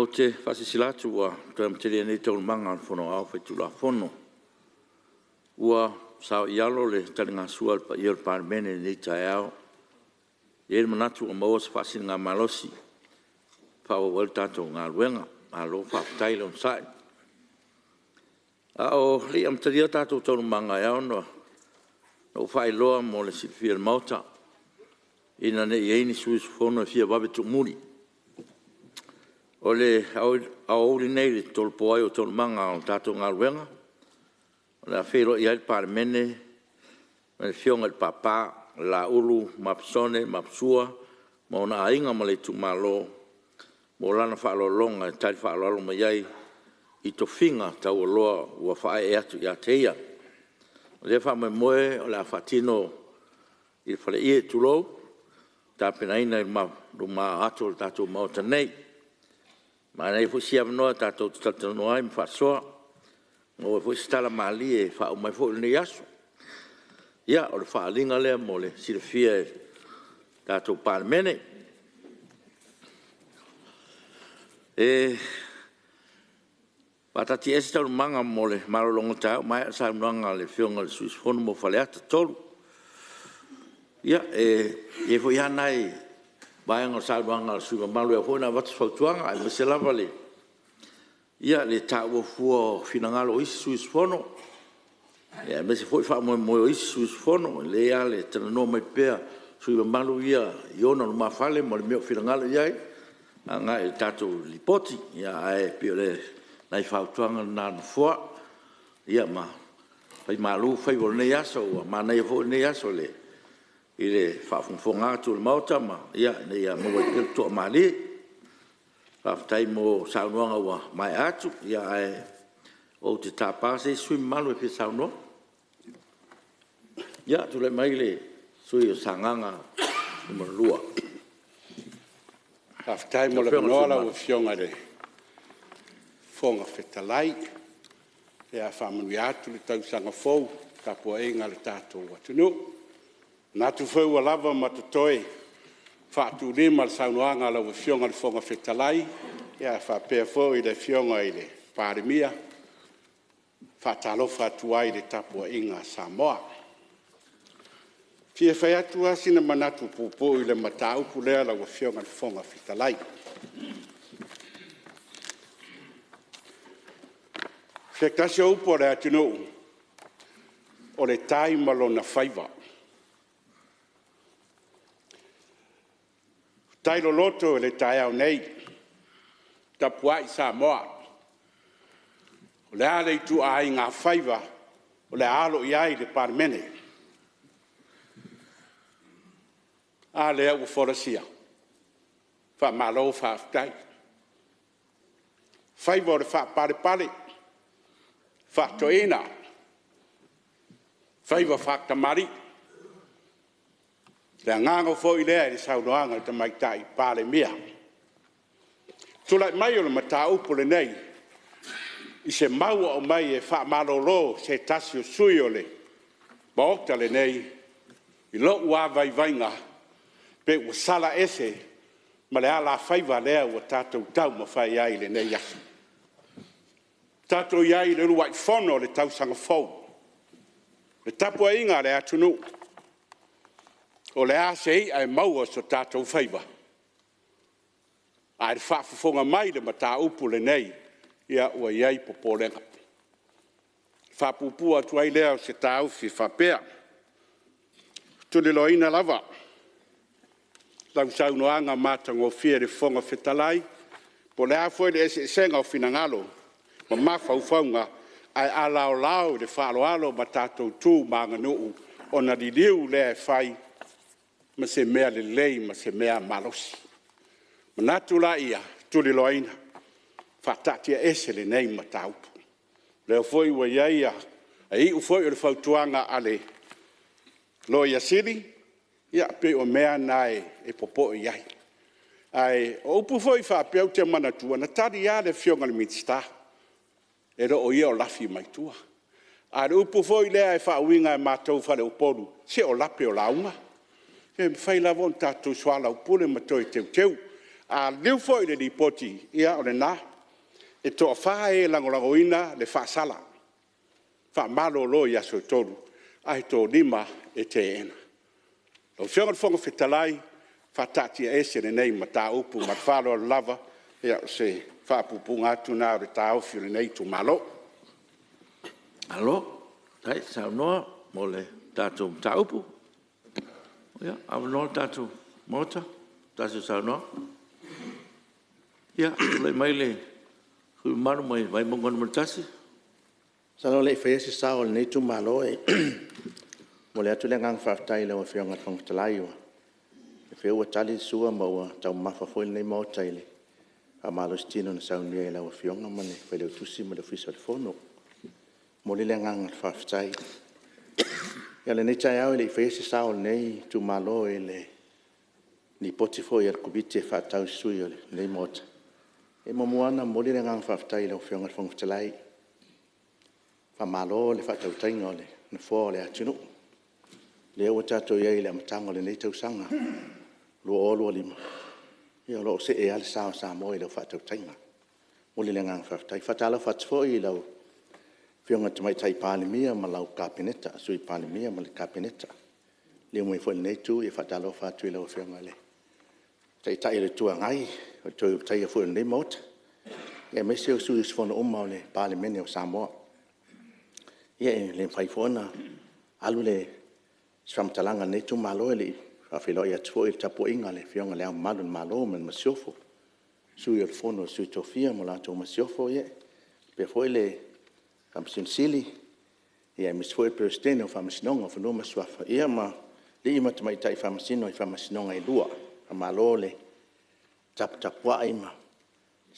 O te whasisilatu ua tōm te rea nei tōru manga an whono au whai tula whono. Ua sao ialo le taringa sua i al Palemene nei tae au. Iere manatu o maua sa whasini ngā malosi. Whaua wale tātou ngā ruenga, a lo whaapatai le on sai. A o li am taria tātou tōru manga e au no whai loa mo le silfia le mauta. Ina ne i eini suis whono e fia wabe tu muri. O le auri nei le tolpo ai o tolu manga o tātou ngā ruenga. O le a whiro i al Palemene, o le fionga le papa, la ulu, mapsone, mapsua, ma ona ainga ma le tu malo, mo lana whaalolonga, e tari whaalolo ma iai, i to finga tau o loa ua whae e atu i a teia. O le wha mai moe, o le a whatino i le whale i e tulou, tā penaina i ma ato le tātou maota nei. Ma nei fu sia noa tātou tātou noa i mwhasoa, o e fu stala mali e wha o mai fu nei aso. Ia, o le whaalinga lea mo le silafia e tātou Palemene. Patati esi tau manga mo le marolongo tau, mai a sa manga le fionga le suis fono mo whaleata tolu. Ia, e fu ia nai, Bayango salvanga le suga malu e hona watu whautuanga, ai mese lava le. Ia le tāua fua finangalo isi suis fono. Ia mese foi wha moe moe isi suis fono. Le ia le tana noa mai pēr suga malu ia iona no mawhale mo le meo finangalo iai. Nga e tātou lipoti. Ia ai pio le nai whautuanga nāna fua. Ia ma. Pai malu whai wole nei aso. Ma nei fo nei aso le. I le whaafonga atu le mauta ma ia nei a mua i toa mali. Whaafatai mo saunoanga ua mai atu ia e o te tāpase sui malu e pia saunoa. Ia tu le mai le sui o sanganga numero lua. Whaafatai mo le wanoala ua fionga le whonga whetalai. Ia whaamanu i atu le tausanga fau kapua inga le tātou watunu. Natu fau a lava matotoe, whaatu lima le saunoanga la ua fionga le whonga whetalai, ia whapea fau i le fionga i le Palemia, whaatalo whaatua i le tapua inga Samoa. Fia whai atu asina manatu pupo i le mataupu lea la ua fionga le whonga whetalai. Whektasio upo le atunu, o le tai malona whaiva. Tailo loto le tae au nei, tapua i Samoa. O le ale i tu ai ngā whaiva, o le alo i ai le Palemene. A lea ua whorasia, wha malo wha aftai. Whaiva o le wha pare pare, wha toena. Whaiva wha tamari. Le ngāngo fo i lea i saunoanga i tamaitai Palemia. Tula mai o le mataupu le nei, i se maua o mai e wha malolo se tasi o sui o le baokta le nei, i lo ua vai vainga, pe ua sala ese, ma le ala whaiva lea ua tātou tau ma whai ai le nei asu. Tātou iai le ruai whono le tausanga fau. Le tapua inga le atunu. O le asei ai maua so tātou whaiva. Ai whaafafonga mai le mataupu le nei, ia ua iai popolenga. Whaapupua atu ai lea o se tāuwhi whapea. Tuli loina lava. Lau saunoanga mātango fia le whonga whetalai, po le afoi le ese senga o finangalo, ma mawhauwhaunga, ai alao lao le whaaloalo ma tātou tū maanga nuu, o na li liu lea whai, ma se mea le lei, ma se mea malosi. Ma natu la ia, tuli loina, whatatia ese le nei ma taupu. Leo foi ua iaia, a i u foi o le whautuanga ale loia siri, ia pe o mea nae e popo i ai. Ai, o upu foi whaapeu te manatua, na tari ia le fionga le mitsta, e ro o ia o lafi mai tua. A le upu foi lea e whauinga e mātou whale uporu, se o lape o launga. E mwhai la von tātou swala upule ma toi teu teu, A leu foi le lipoti ia o le nā. E toa wha e langolangoina le wha sala. Wha malo lo ia so tolu. Ai tō lima e te ena. O whionga whonga whitalai, wha tati e se le nei ma tā upu ma whalo lava. Ia o se wha pupu ngātu nā o le tā ufi le nei tu malo. Alo, tai sa noa mo le tātou taupu. Ia, awa noa tātou mota, tātou sa noa. Ia, le mai le hui maru mai vai mongon matasi. Sa no le whaese sa o le nei tu malo e mo le atu le ngang whaftai le o whionga whangtalai wa. E whiua tali sua maua tau mafa foi nei mota ile. A malo stino na sau nia le o whionga mane whaile o tusi ma le fisa le fono. Mo le ngang whaftai. Ia le nei tai au le whaese sa o le nei tu malo e le ni poti foi al kubiti e whatau sui o le nei mota. E momuana mo le ngang whaftai le o whionga whangtalai. Fa malo le whatau tainga le na fō le atinu. Le o tato iei le amatanga le nei tausanga. Lua olua lima. Ia lo se e ale sao sa moi le whatau tainga. Mo le ngang whaftai. Whatala whatfo i lau whionga tamai tai palemene ma lau kapeneta. Sui palemene ma le kapeneta. Le mui fo le nei tu e whatala whatu i lau whionga le. Tai le tua ngai. O toi tai a fo le nei mota. Ia mese o sui sfono umau le palemene o Samoa. Ia le whaifona alu le swamtalanga nei tu malo le whawhilo ia tuo i tapo inga le whionga lea malu malo man masiofo. Sui o fono sui tofia mo lato masiofo ia. Pe foi le whamsinsili ia misfoi peristene o whamasinonga o whanua maswafa. Ia ma le ima tamai tai whamasino i whamasinonga i lua. A malo le tapua ima.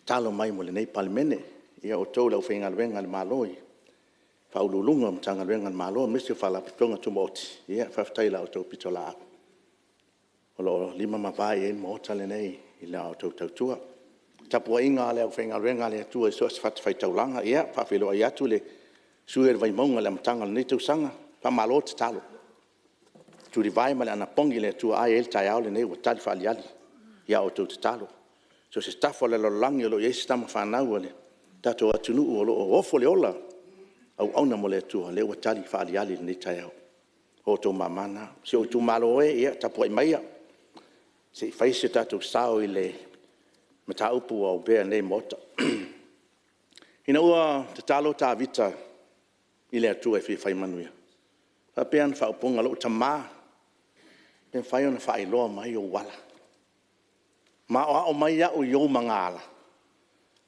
Talo mai mo le nei palemene. Ia o tau lau whainga luenga le malo i. Faululunga mtanga luenga malo misi fala pitonga tumoti ia faftai la auto pitola olo lima mavai en mota le nei ila auto tautua tapua inga le fenga luenga le tua so fat fai taulanga ia fafilo ia tu le suer vai monga le mtanga le tu sanga pa malo talo tu divai mala na pongi le tua ai el tai au le nei tal faliali ia auto talo so se stafo le lo langi lo yes tama fa na wale tato atunu o ofo le ola au na mole tu le o tali fa ali ni tai o to mamana se o tu malo e ia tapu mai se fai se tatu sao ile mata upu o be nei mota ina ua te talo ta vita ile tu e fai manuia fa pean fa ponga lo tama pen fai ona fai lo mai o wala ma o mai ya o yo mangala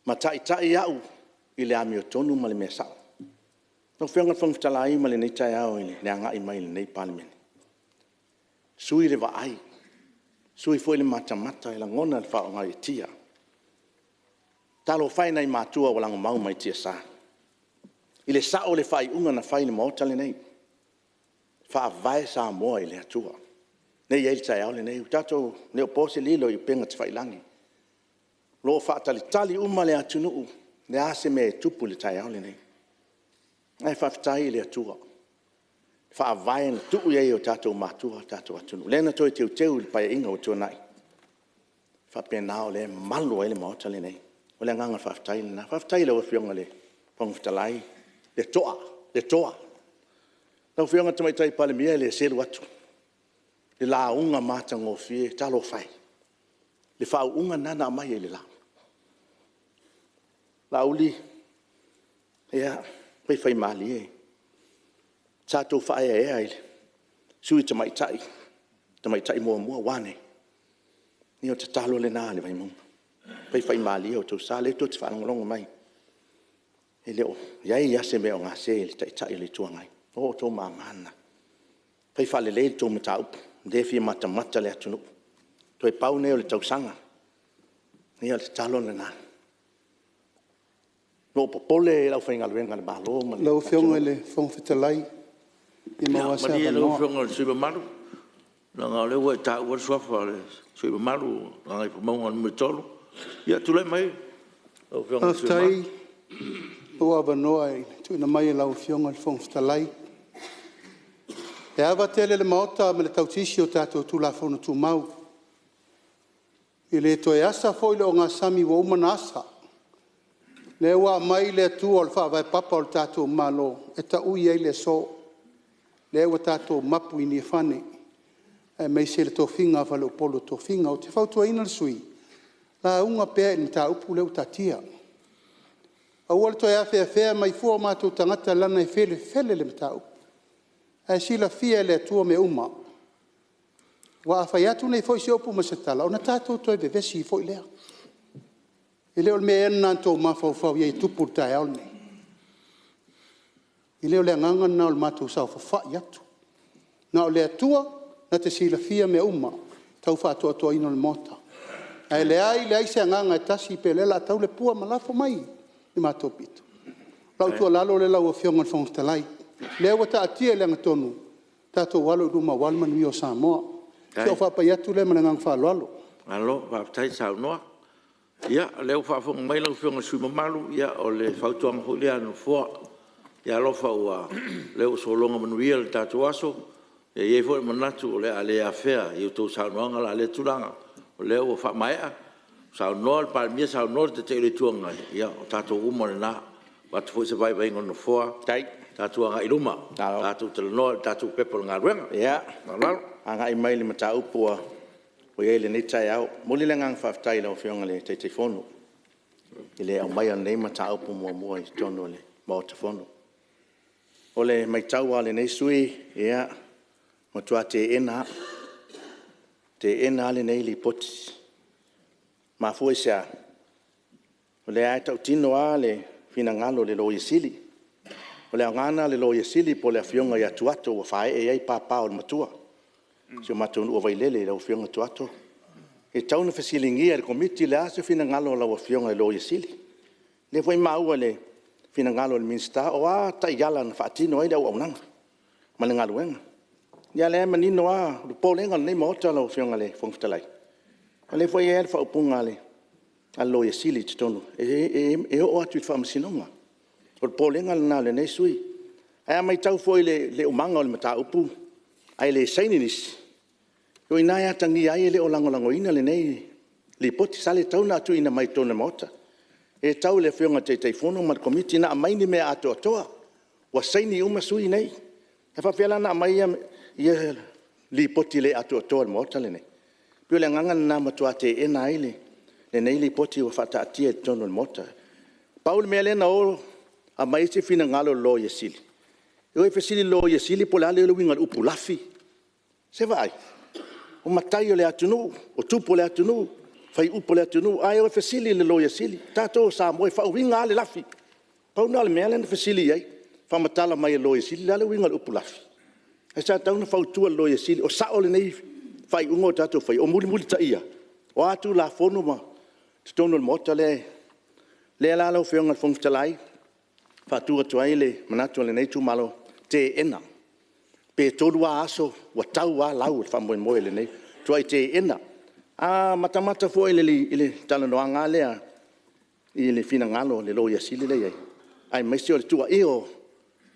mata ita ya u ile ami o tonu male mesa. No whionga whangtalai ma le nei tai au ile, le anga i mai le nei palemene. Sui le waai. Sui foi le mata e la ngona le whao ngai tia. Talo whai nei mātua o langa mau mai tia sa. Ile sao le whai unga na whai le maota le nei. Wha vai sa moa i le atua. Nei eil tai au le nei. Tato neo pose lilo i penga te whai langi. Lo wha tali uma le atunuu. Le ase me tupu le tai au le nei. Ai whaftai le atua. Whaavai na tuu iei o tātou mātua, tātou atunu. Lena toi teu le pai inga o tuanai. Whapenao le malu ai le maota le nei. O le nganga whaftai le na. Whaftai le o whionga le pongwhitalai. Le toa. Nau whionga tamai tai palemene le selu atu. Le la unga mata ngō fie, talo whai. Le whau unga nana mai e le la. La uli. Ia. Pai fai mali e. Tātou whae e aile. Sui tamai tai mua wane. Ni o te talo le nā le vai munga. Pai fai mali e o tau sa le to te whanongalonga mai. E leo, iai ase mea o ngā se le tai le tuangai. O tō mamana. Pai whale le tō mata upu. Ndefi mata le atunu. Toi pau neo le tau sanga. Ni o te talo le nā. No popole lau whainga luenga le malo. Lau whionga le whangwhitalai. I maua sa wanoa. Lau whionga le suiba maru. Nā ngā leo e tā ua swafa le suiba maru. Nā ngai pamaunga nume tolu. Ia tulai mai. Lau whionga le suiba maru. Ua wanoa e tuina mai lau whionga le whangwhitalai. E awa tele le maota me le tautisi o tātou tū la whona tū mau. I le toe asa foi le o ngā sami wa umana asa. Le wa mai le tu o le wha vai papa o le tātou malo. E ta ui ei le so. Le wa tātou mapu i ni whane. E mei se le tofinga wa le upolo tofinga. O te whautua ina le sui. La unga pēa i ni tā upu leu tatia. A ua le toi a whea mai fua mātou tangata lana i whele le mta upu. E sila fia le tua me uma. Wa a whai atu nei fwoi se opu ma se tala. O na tātou toi be vesi i fwoi lea. I leo le mea ena tō mawhau iei tupu tai au nei. I leo le nganga na o le mātou sau whawhai atu. Na o le atua, na te sila fia me uma. Tau whātua toa ino le mota. E le ai se nganga e tasi pe le la tau le pua malafo mai. Ni mātou pito. Lau tua lalo le lau a whionga whonga talai. Leo wa ta atia le ngatonu. Tātou walo ruma walman wi o Samoa. Se o whapai atu le mana ngang whalo. Alo, whaptai sau noa. Ia, leo whaafonga mai lau whionga sui mamalu. Ia, o le whautuanga huli anu fua. Ia lofa ua leo solonga manuia le tātou aso. Ia iei fwoi manatu o le a le a whea. Iu tau sau noanga la le tulanga. O leo o whaamaea. Sau noa le palmia sau noa te te le tuanga. Ia, o tātou umane na. Watu fwoi se vai vai ngono fua. Tai. Tātou anga iluma. Tātou te noa, tātou pepo ngā ruenga. Ia. Anga i mai le mata upua. O iei le nei au. Moli le ngang whaftai lau whionga le te whonu. I le au mai an nei mata upu mua i tono le mau te whonu. O le mai tau le nei sui. Ia. Matua te ena. Te ena le nei li poti. Ma fui sea. O le ai tau tino a le fina ngalo le lo yesili. O le ngana le lo yesili po le fionga ya tuato o fai e ai papa o matua. Si o matua o vai lele o fionga tuato. E tau na fesilingi e komiti le aso fina ngalo la o fionga lo yesili. Le foi maua le fina ngalo le minsta o a ta yala na fatino ai le o nanga. Ma le ngalo wenga. Ya le manino a po le ngal nei mota lo fionga le fongtalai. Ale foi e fa upunga le allo yesili tonu e o atu fa masinonga o polenga na le nei sui ai mai tau foi le umanga o le mata upu ai le saininis o ina ya tangi ai le o lango ina le nei le poti sale tau na tu ina mai tona mota e tau le fionga te fono ma komiti na mai ni me ato toa wa saini uma sui nei e fa fela na mai ia le poti le ato toa mota le nei pio le nganga na matua te ena ile le nei li poti o fata atia tono mota Paul melena o a mai se fina ngalo lo yesili e fesili lo yesili pola le winga upulafi se vai o matai le atunu o tupo le atunu fai upo le atunu ai o fesili le lo yesili tato sa mo fa winga le lafi Paul na le melena fesili ai fa matala mai lo yesili le winga upulafi e sa tauna fa tu lo yesili o sa o le nei fai ungo tato fai o muli taia o atu la fono ma tono mota le la lo fionga fong talai fa tu atuai le manatu le nei tu malo te ena pe tolu aso wa tau wa lau fa mo le nei tuai te ena a mata foi le tala no anga le i le fina ngalo le lo ya sili le ai mai se le tua io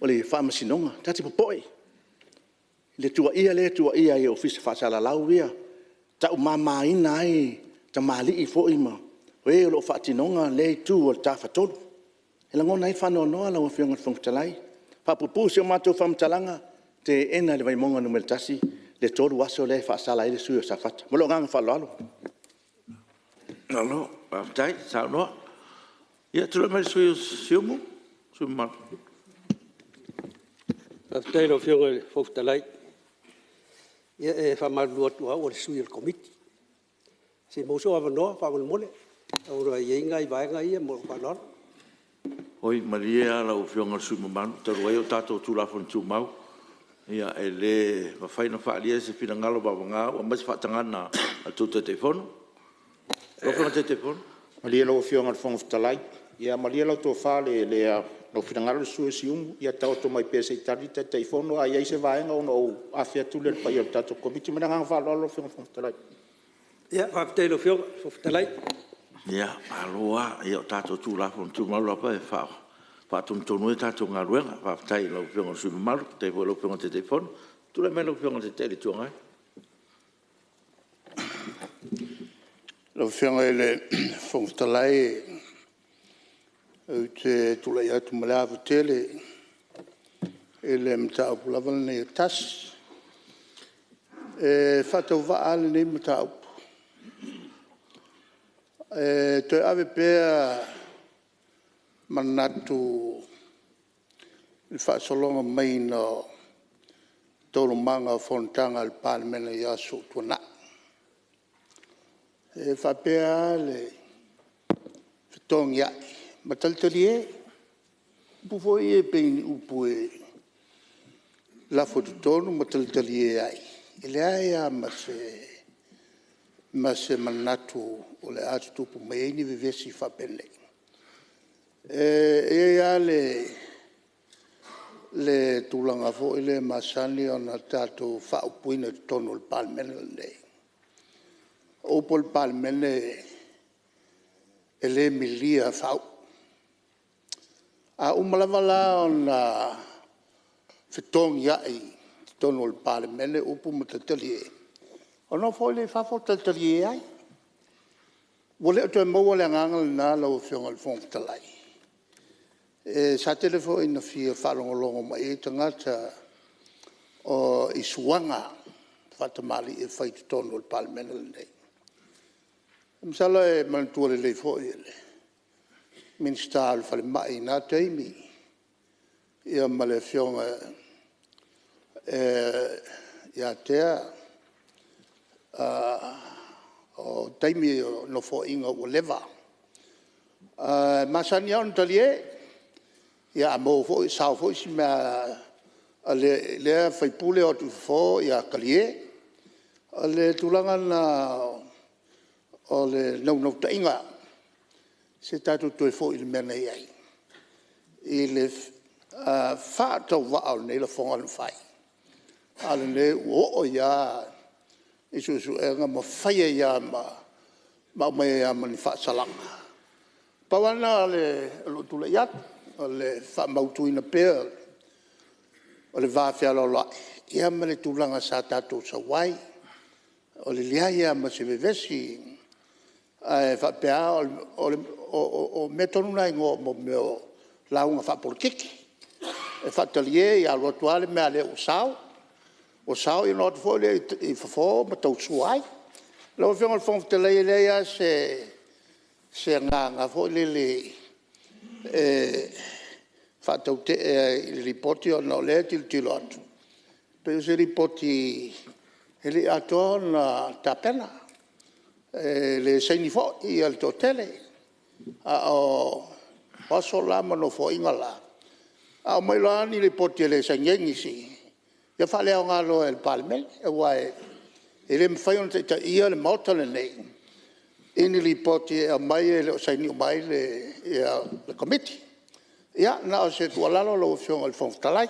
o le fa masinonga tati popoi le tua ia e office fa sala lau via ta mama ina ai ta mali i foi ma e lo fatinonga le tu o ta fatolu e la ngona i fano no la o fionga fongtalai fa pupu se mato famtalanga te ena le vai monga no meltasi le tolu waso le fa sala ile suyo safata mo lo ngang fa lo no tai sa no ia tu le mai suyo siumu suma tai lo fionga fongtalai ia e fa malu tua o le suyo komiti se mo so avano fa mo mole ora yenga i vai ngai mo fa no Oi Maria la o fionga su man te roio tato tu la fon tu mau ia ele va fai no fa ali se fina ngalo ba nga o mas fa tangana a tu te telefone lo fona te telefone Maria lo fionga fon talai ia Maria lo to fa le no fina ngalo su sium ia tau to mai pese tari te telefone ai se vai nga no a fia tu le pa ia tato komiti me nga fa lo fionga fon talai ia fa te lo fionga fon talai ia aloa ia tato tu la fon tu mau pa e fa tu tonu tato nga ruenga fa tai lo fionga su mau te lo fionga te telefone tu le me lo fionga te tele tu ngai Lo fianga ele Fonotaga te tulai atu malava tele ele mta lava ne tas fata va al ne mta te ave pe manatu il fa solonga mai no tolo manga Fonotaga Palemene ya so tuna fa pe ale tongia mataltelie bufo e pen upue la foto tonu mataltelie ai ele ai mas manatu ole atu tupu mai ni vivesi fa pele le tulanga fo ile masani ona tatu fa upuina tonu il Palemene le o pol Palemene ele milia fau a umalavala ona fitong yai tonu il Palemene upu matatalie ona fo le fa fo tatalie ai wole to mo wole ngangal na lo fiong al Fonotaga sa telefo ina fia falongolongo mai tangata o isuanga fatamali e fai tonu il Palemene nei msala e mantua le fo ele Minister fale mai na teimi ia male fionga ia tea o teimi no fo inga o leva masani on talie ia mo fo sa fo si ma le fai pule o tu fo ia kalie le tulanga na o le no tainga se tatu to fo il mena ai il fa to va al ne le fonga fai al ne o ya isu nga ma fai ya ma ya man fa salang pawana le lo tu le yat le fa mautu ina pe o le va fia lo la ia me le tulanga sa tatu sa wai o le lia ma se vesi fa pe o metonuna ngo mo meo la unha fa politiki e fa talie ya lo tuale me ale o sao i not fo le i fo ma tau suai lo fiong al Fonotaga le ya se nga fo le fa tau te il riporti no le tilo atu pe se riporti ele atona tapena le seini fo i al totele o paso la mano fo ingala a mai la ni le poti le sanyengi si ya fale o ngalo el Palemene e wai ele mfai on te ia le mota le nei ini li poti a mai le saini mai le committee ya na o se tu lalo lo fiong al Fonotaga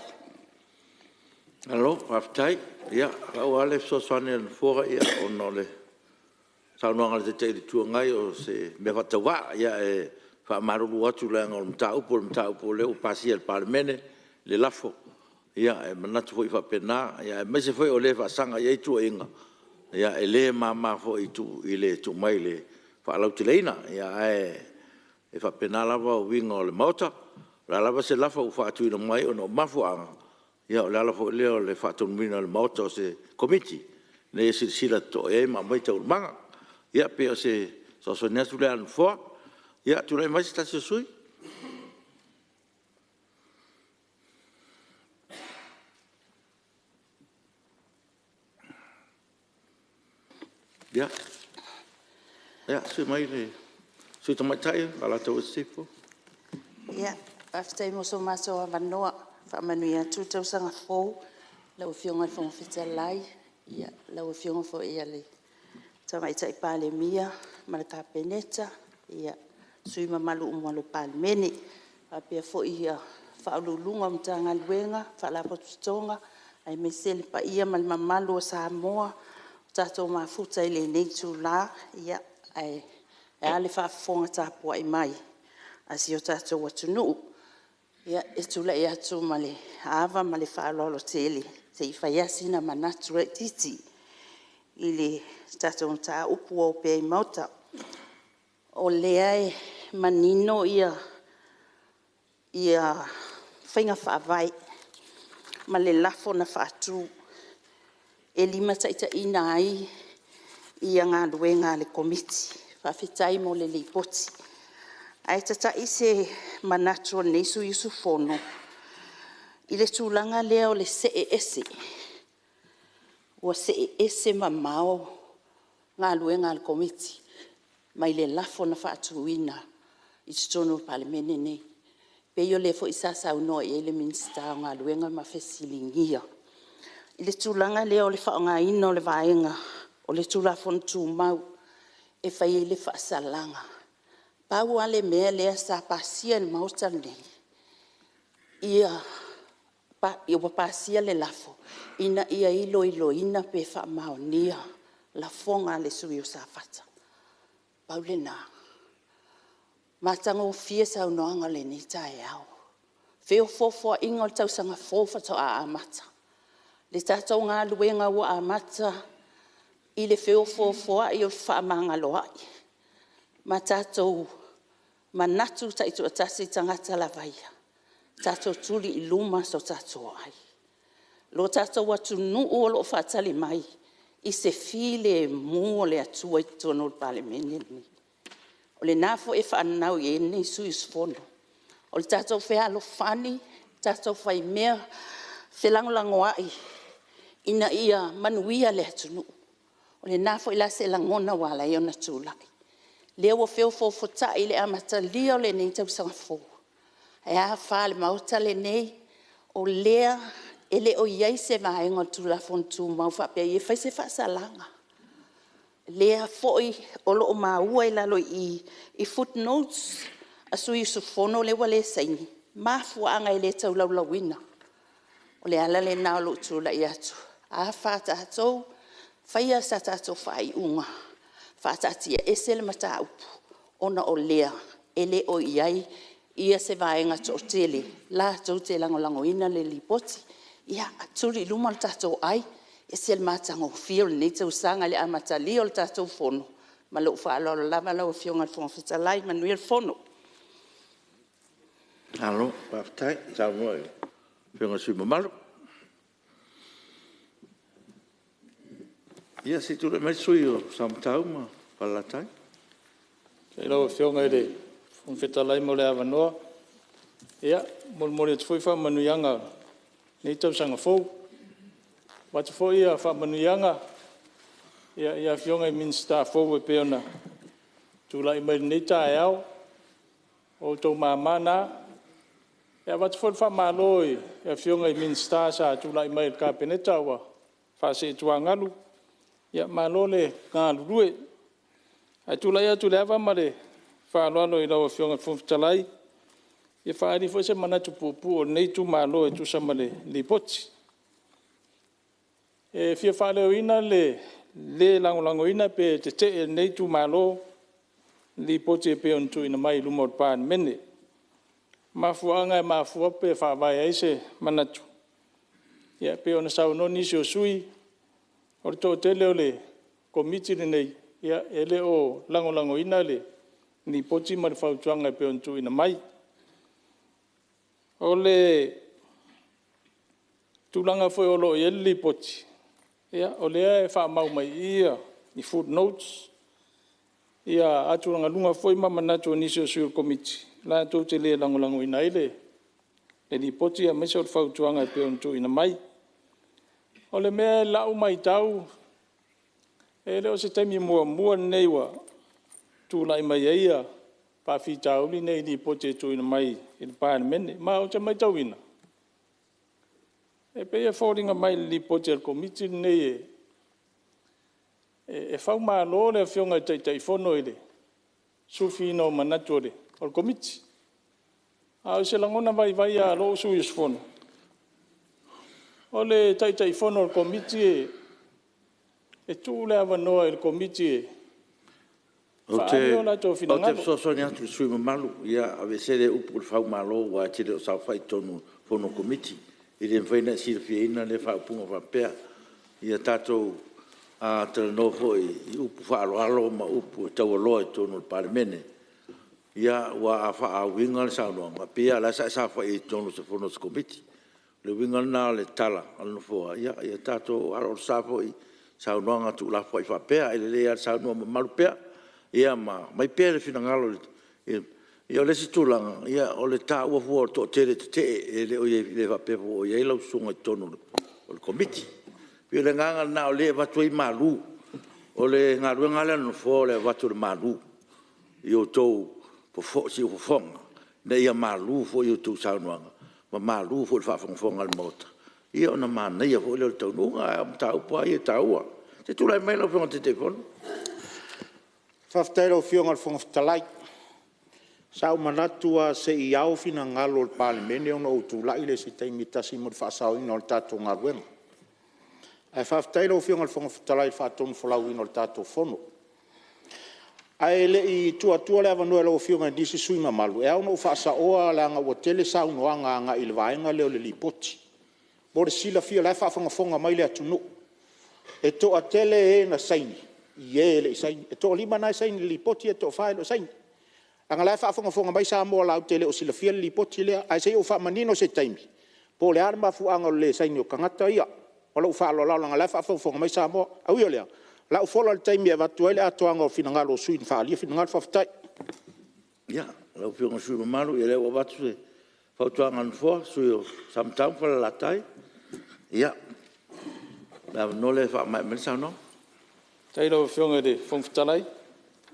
Alo, aftai, ya, o ale so sane al fora ya onole. Sa no ngal te tu ngai o se me fa tawa ya e fa maru atu la ngol mtau po le o pasi al Palemene le lafo. Ya e manatu foi fa pena ya me se foi o le fa sanga ya tu inga. Ya ele mama fo itu ile tu mai le fa lau tileina ya e fa pena lava o winga le mota. La lava se lafo fa tu ina mai o no mafu anga. Ya o la fo le fa tu mina le mota se committee. Ne se sila to e ma mai tau manga. Ya pe se so sonia tu le an fo. Ya tu le mai sta se sui. Ya. Ya, se mai le. Se to mai tai ala to sifo. Ya, after mo so maso vanoa fa manuia tu tau sanga fo la o fionga fo fitsalai. Ya, la o fionga fo ia le. Tamaita Palemia, Malaka Peneta, ia sui mamalu umalo Palemene, apia fo ia faululunga mtanga luenga, falapotustonga, ai mesele pa ia mal mamalu o Samoa, tato mafuta ile neitu la, ia ai ale fafonga tapo ai mai, asio tato watunu, ia etula ia tu male, ava male falolo tele, te ifayasina manatu titi, ile tato ta upu o pe mauta o lea e manino ia whainga whaavai ma le lafo na whaatu e lima taita ina ai ia ngā luenga le komiti whawhitai mo le leipoti. Ai tata i se manatu o neisu isu fono i le tūlanga lea o le se ese ua se ese mamao ngā luenga le komiti mai le lafo na whaatuina i titono palemene nei. Peio le fo isa saunoa i le minista o ngā luenga ma fesilingia. I le tūlanga lea o le whaonga ina o le vaenga o le tūlafon tūmau e whai le whaasalanga. Pau ale mea lea sa pasia ni mauta nei. Ia pasia le lafo. Ina ia ilo ina pe whaamaonia. Lafonga le sui o sa fata. Pau le nā. Matango fia sau noanga le ni tae au. Feo fofo inga o tau sanga fofa to a amata. Le tatou ngā luenga ua amata i le feo fofo i o whaamanga loai. Ma tatou manatu taitu atasi tangata la vaia. Tatou tuli i luma so tatou ai. Lo tatou watu nuu o lo whaatali mai i se file mua le atua i tono o palemene ni. O le nafo e whaanau i ene i sui sfono. O le tatou whea lo whani, tatou whai mea whelangolango ai. Ina ia manuia le atunu. O le nafo i la se langona wala i ona tūlai. Lea ua wheo fōwhota i le amata lia o le nei tau sanga fō. E a wha le mauta le nei o lea e le o iei se vaenga tūla fontu mau whapea i e whai se whaasalanga. Lea foi o lo o maua i lalo i footnotes a sui sufono le wale saini. Mafua anga i le tau laulawina. O le ala le nao lo tūla i atu. A whata atou, whaia sa tatou whai unga. Whata atia ese le mata upu. Ona o lea, ele o iai, ia se vaenga to tele. La tau te lango ina le lipoti. Ia aturi luma le tatou ai. Ese le matango fio le nei tau sanga le amata li o le tatou fono. Ma lo whaalo lava lau fionga le fonga fitalai, manuia le fono. Alo, paftai, tau moi. Fionga sui mamalu. Ia si tu le mai sui o samtau ma palatai. Kei lau fionga i le fonga fitalai mo le avanoa. Ia, mori atu fui whamanuianga nei tau sanga fou. Watu fo ia whamanuianga, ia fionga i minsta fōu e peona. Tūla i mai nei tae au, o tau mamana. Ia watu fo whamaloi, ia fionga i minsta sa tūla i mai ka peneta wa. Whase tua ngalu, ia malole ngā lurue. Ai tūla ia tūle awa mare, whaaloalo i lau fionga fōwhitalai. Ia whaari fo se manatu pūpū o nei tū malo e tū samale li poti. E fia whaleo ina le lango ina pe te nei tu malo li poti e pe on tu ina mai lumor pan mene. Mafuanga e mafua pe whawai aise manatu. Ia pe ona sau no nisi o sui o to tele o le komiti nei. Ia ele o lango ina le li poti ma whautuanga e pe on tu ina mai. O le tulanga foi o lo i li poti. Ia, o lea e whaamau mai ia, i footnotes. Ia, aturanga lunga foi mamanatu o nisi o sui komiti. La tau te lea lango ina ile. Le li poti a mesa o whautuanga e peon tu ina mai. O le mea lau mai tau. E leo se taimi mua nei wa. Tu lai mai eia. Pawhi tauli nei li poti e tu ina mai. I le Palemene. Ma o te mai tau ina. E peia fōringa mai li poti al komiti nei e whau maa lo le fionga i teitai whono ele. Sufi no manatu le, al komiti. A se langona vai a lo sui is whono. O le teitai whono al komiti e tū le awa noa il komiti e. O te sosoni atu sui mamalu, ia ave sere upu le whau maa lo wa tire o sau whai tonu whono komiti. I le mwhaina sirfia ina le whaupunga whapea. Ia tātou a te no foi I upu whaaloalo ma upu tau aloa I tonu Palemene. Ia wa a wha a winga le saunoa, ma pia la sa wha I tonu se Fonotaga Komiti. Le winga na le tala, anu fua, ia tato alo sa foi saunoa ngā tu la wha I whapea, ele lea saunoa ma marupea, ia mai pia le fina ngalo ia o le situlanga, ia o le tā ua fua o to tere te ele o ie le whapea o ie lau sunga I tonu o le komiti. Pia le nganga na o le watu I malu, o le ngā rua ngale anu fua o le watu le malu, I o tau po si o fonga, ne ia malu fo I o tau saunoanga, ma malu fo le whafonga le mota. Ia ona mana ia fo le tau nunga, tau pa ia taua. Te tūlai mai lau whonga te te fono. Whaftaira o whionga le whongawhitalai. Sao manatua se I au fina ngalo le Palemene ona o tūlai le se taimi tasi mo le whaasao ina o le tātou ngā ruenga. Ai whaftaira o whionga le whongawhitalai whaatonu whalau ina o le tātou fono. Ai le I tua le avanua le o whionga nisi sui mamalu. E au no whaasaoa le anga ua tele sau noanga anga I le vaenga leo le lipoti. Mo le sila fia lai whaafonga mai le atunu. E toa tele e na saini. Ie le saini. E toa lima na saini lipoti e toa whae lo saini. Anga lai whaafonga mai sa moa lau tele o sila fia le lipoti lea. Ai se o whaamanino se taimi. Po le arma fuanga le saini o kangata ia. O lau whaalo lau anga lai whaafonga mai sa moa. Au ia lea. Lau fola le taimi e watu ele atoanga o fina ngalo sui whaalia fina ngalo whaftai. Ia, lau whionga sui mamalu, e leo o watu se whautuanga nfua, sui o samtau whala latai. Ia, lau nole wha mai mensa no. Tai lau whionga de whongwhitalai.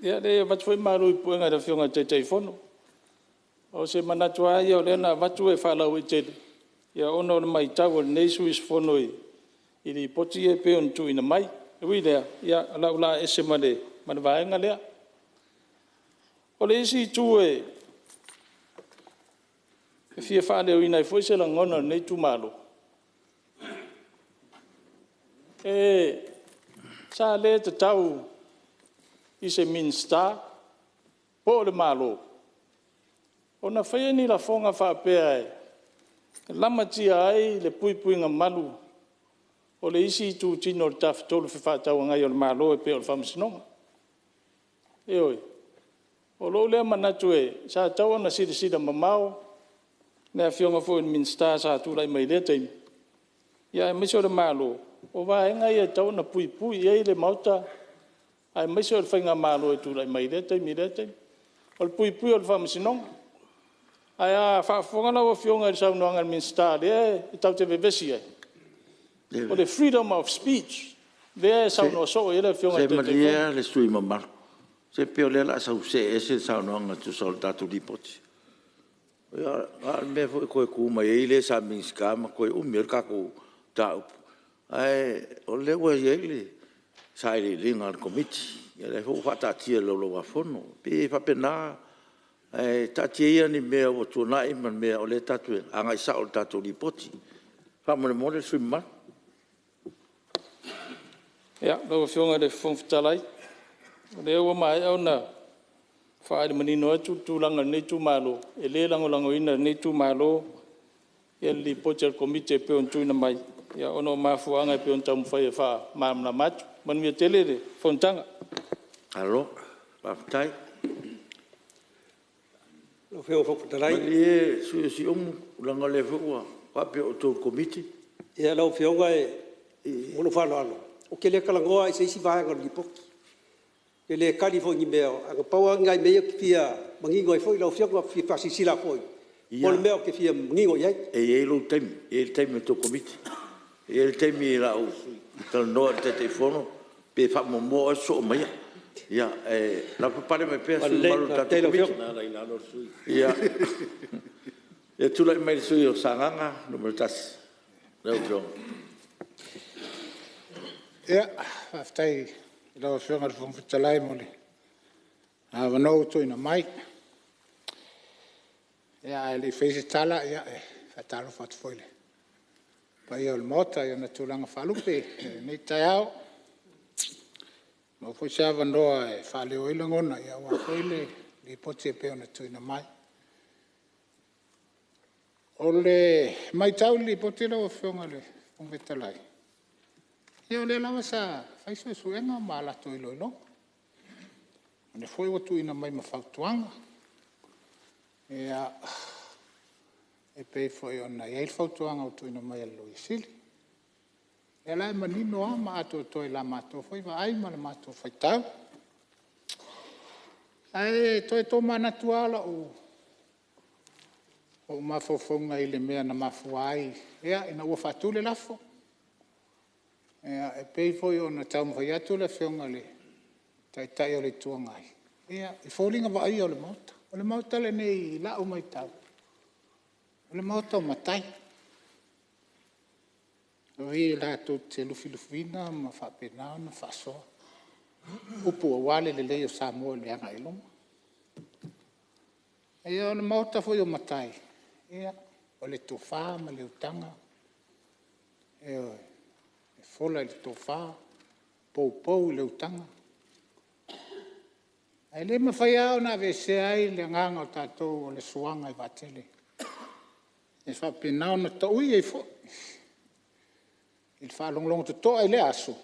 Ia, le watu e maru I puenga de whionga te teifono. O se manatua ia o lena watu e whalau I tele. Ia ono le mai tau o neisu is fono I li poti e peon tu ina mai. Ui lea, ia lau la ese male vaenga lea. O le isi tu e fia whaale o ina I fwoi se la ngona nei tu malo. E sa le te tau I se minsta po le malo. O na whaia ni la fonga whaapea e. Lama tia ai le pui nga malu. O le isi tu tino le taf tolu fe whaatau ngai o le malo e pe o le whamasinonga. E oi. O lo lea manatu e, sa tau ana sida mamao, nea whionga fo in minsta sa tūrai mai lea teimi. Ia e miso le malo, o wā e ngai e tau na pui e le mauta, ai miso le whainga malo e tūrai mai lea teimi. O le pui o le whamasinonga. Ai a whaafonga lau o whionga i saunoanga le minsta lea e tau te vevesi ai. O the freedom of speech. There is no so ele fiona te maria le sui mama. Se pio le la sau se ese sau no nga tu soldato di poti. Ya me foi ko mai ele sa minska ma ko umir ka ko ta. Ai o le wa ele sai le linga komiti. Ya le ho fata tia lo wa fono. Pe fa pena ai ta tia ni me o tu nai man me o le tatu anga sa o tatu di poti. Fa mo le mo le sui mama. Ja, lau whionga de whongwhitalai. Le ua mai au na whaare manino atu tūlanga nei tū malo. E le lango ina nei tū malo. E li pocher komite pe on tūina mai. Ia ono mafuanga pe on tamu whai e wha maamna matu. Manumia tele de Fonotaga. Alo, paftai. Lau whionga whongwhitalai. Mali e sui si omu, langa le whua, pape o tō komiti. Ia lau whionga e mono whanoano. O ke le kalangoa I se isi vaenga li poki. Ke le kari fo ngi mea. Anga paua ngai mea ki fia mangingo I foi lau whionga fia whasisila foi. O le mea ke fia mangingo iai. E lo taimi, e taimi tō komiti. E taimi la o tala noa te fono, pe wha mo e so mai. Ia, la papare me pea sui malu tato komiti. Ia, e tula I mai sui o sanganga, numero tasi. Leo whionga. Ia, whaftai lau whionga le whongwhitalai mo le awanou tuina mai. Ia, e li whaise tala, ia, whatalo whatu foile. Pa ia o le mota, ia na tūlanga whalupe, nei tai au. Mo fwoi se awanoa e whaleo ila ngona, ia ua foile, li poti e peo na tuina mai. O le mai tau li poti lau whionga le whongwhitalai. Ia o le lawa sa faisuesuega ma latou iloilonga. Ne foi o tuina mai mafautuanga. Ia e pei foi ona ia il fautuanga o tuina mai alo isili. Ia lai manino a ma ato toi la mato foi va ai ma le mato foi tau. Ai toi to manatuala o mafofonga i le mea na mafuai. Ia ina ua fatule lafo. Ia e pei foi ona tau mwhai atu le whionga le tai o le tuangai. Ia i fōlinga wa ai o le mauta. O le mauta le nei la o mai tau. O le mauta o matai. O hi la tu te lufilufina ma whapenao na whasoa. Upu o wale le leo Samoa le anga iloma. Ia o le mauta foi o matai. Ia o le tofa ma le utanga. Ia e fola le tofa. Pou le utanga. Ai le mawhai au na vese ai le nganga o tātou o le suanga i watele. E whapinao na taui e fo. Il whalonglongo te toa i le aso.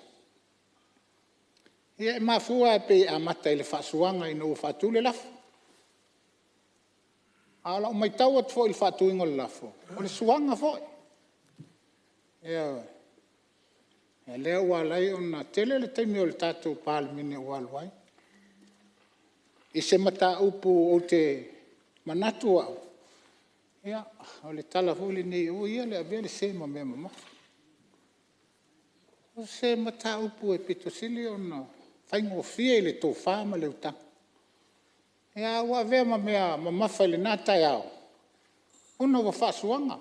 Ia e mafua e pe a mata i le whasuanga i no whatu le lafo. Ala o mai tau at fo il whatu ingo le lafo. O le suanga fo. Ia e leo walai o na tele le taimi o le tātou Palemene o aluai. I se mata upu o te manatu au. Ia, o le tala huli nei, o ia le avea le se ma mea mama. O se mata upu e pitosili o na whaingo fia i le tō whāma le utang. Ia, ua avea ma mea mamafa i le nātai au. Una wa whasuanga.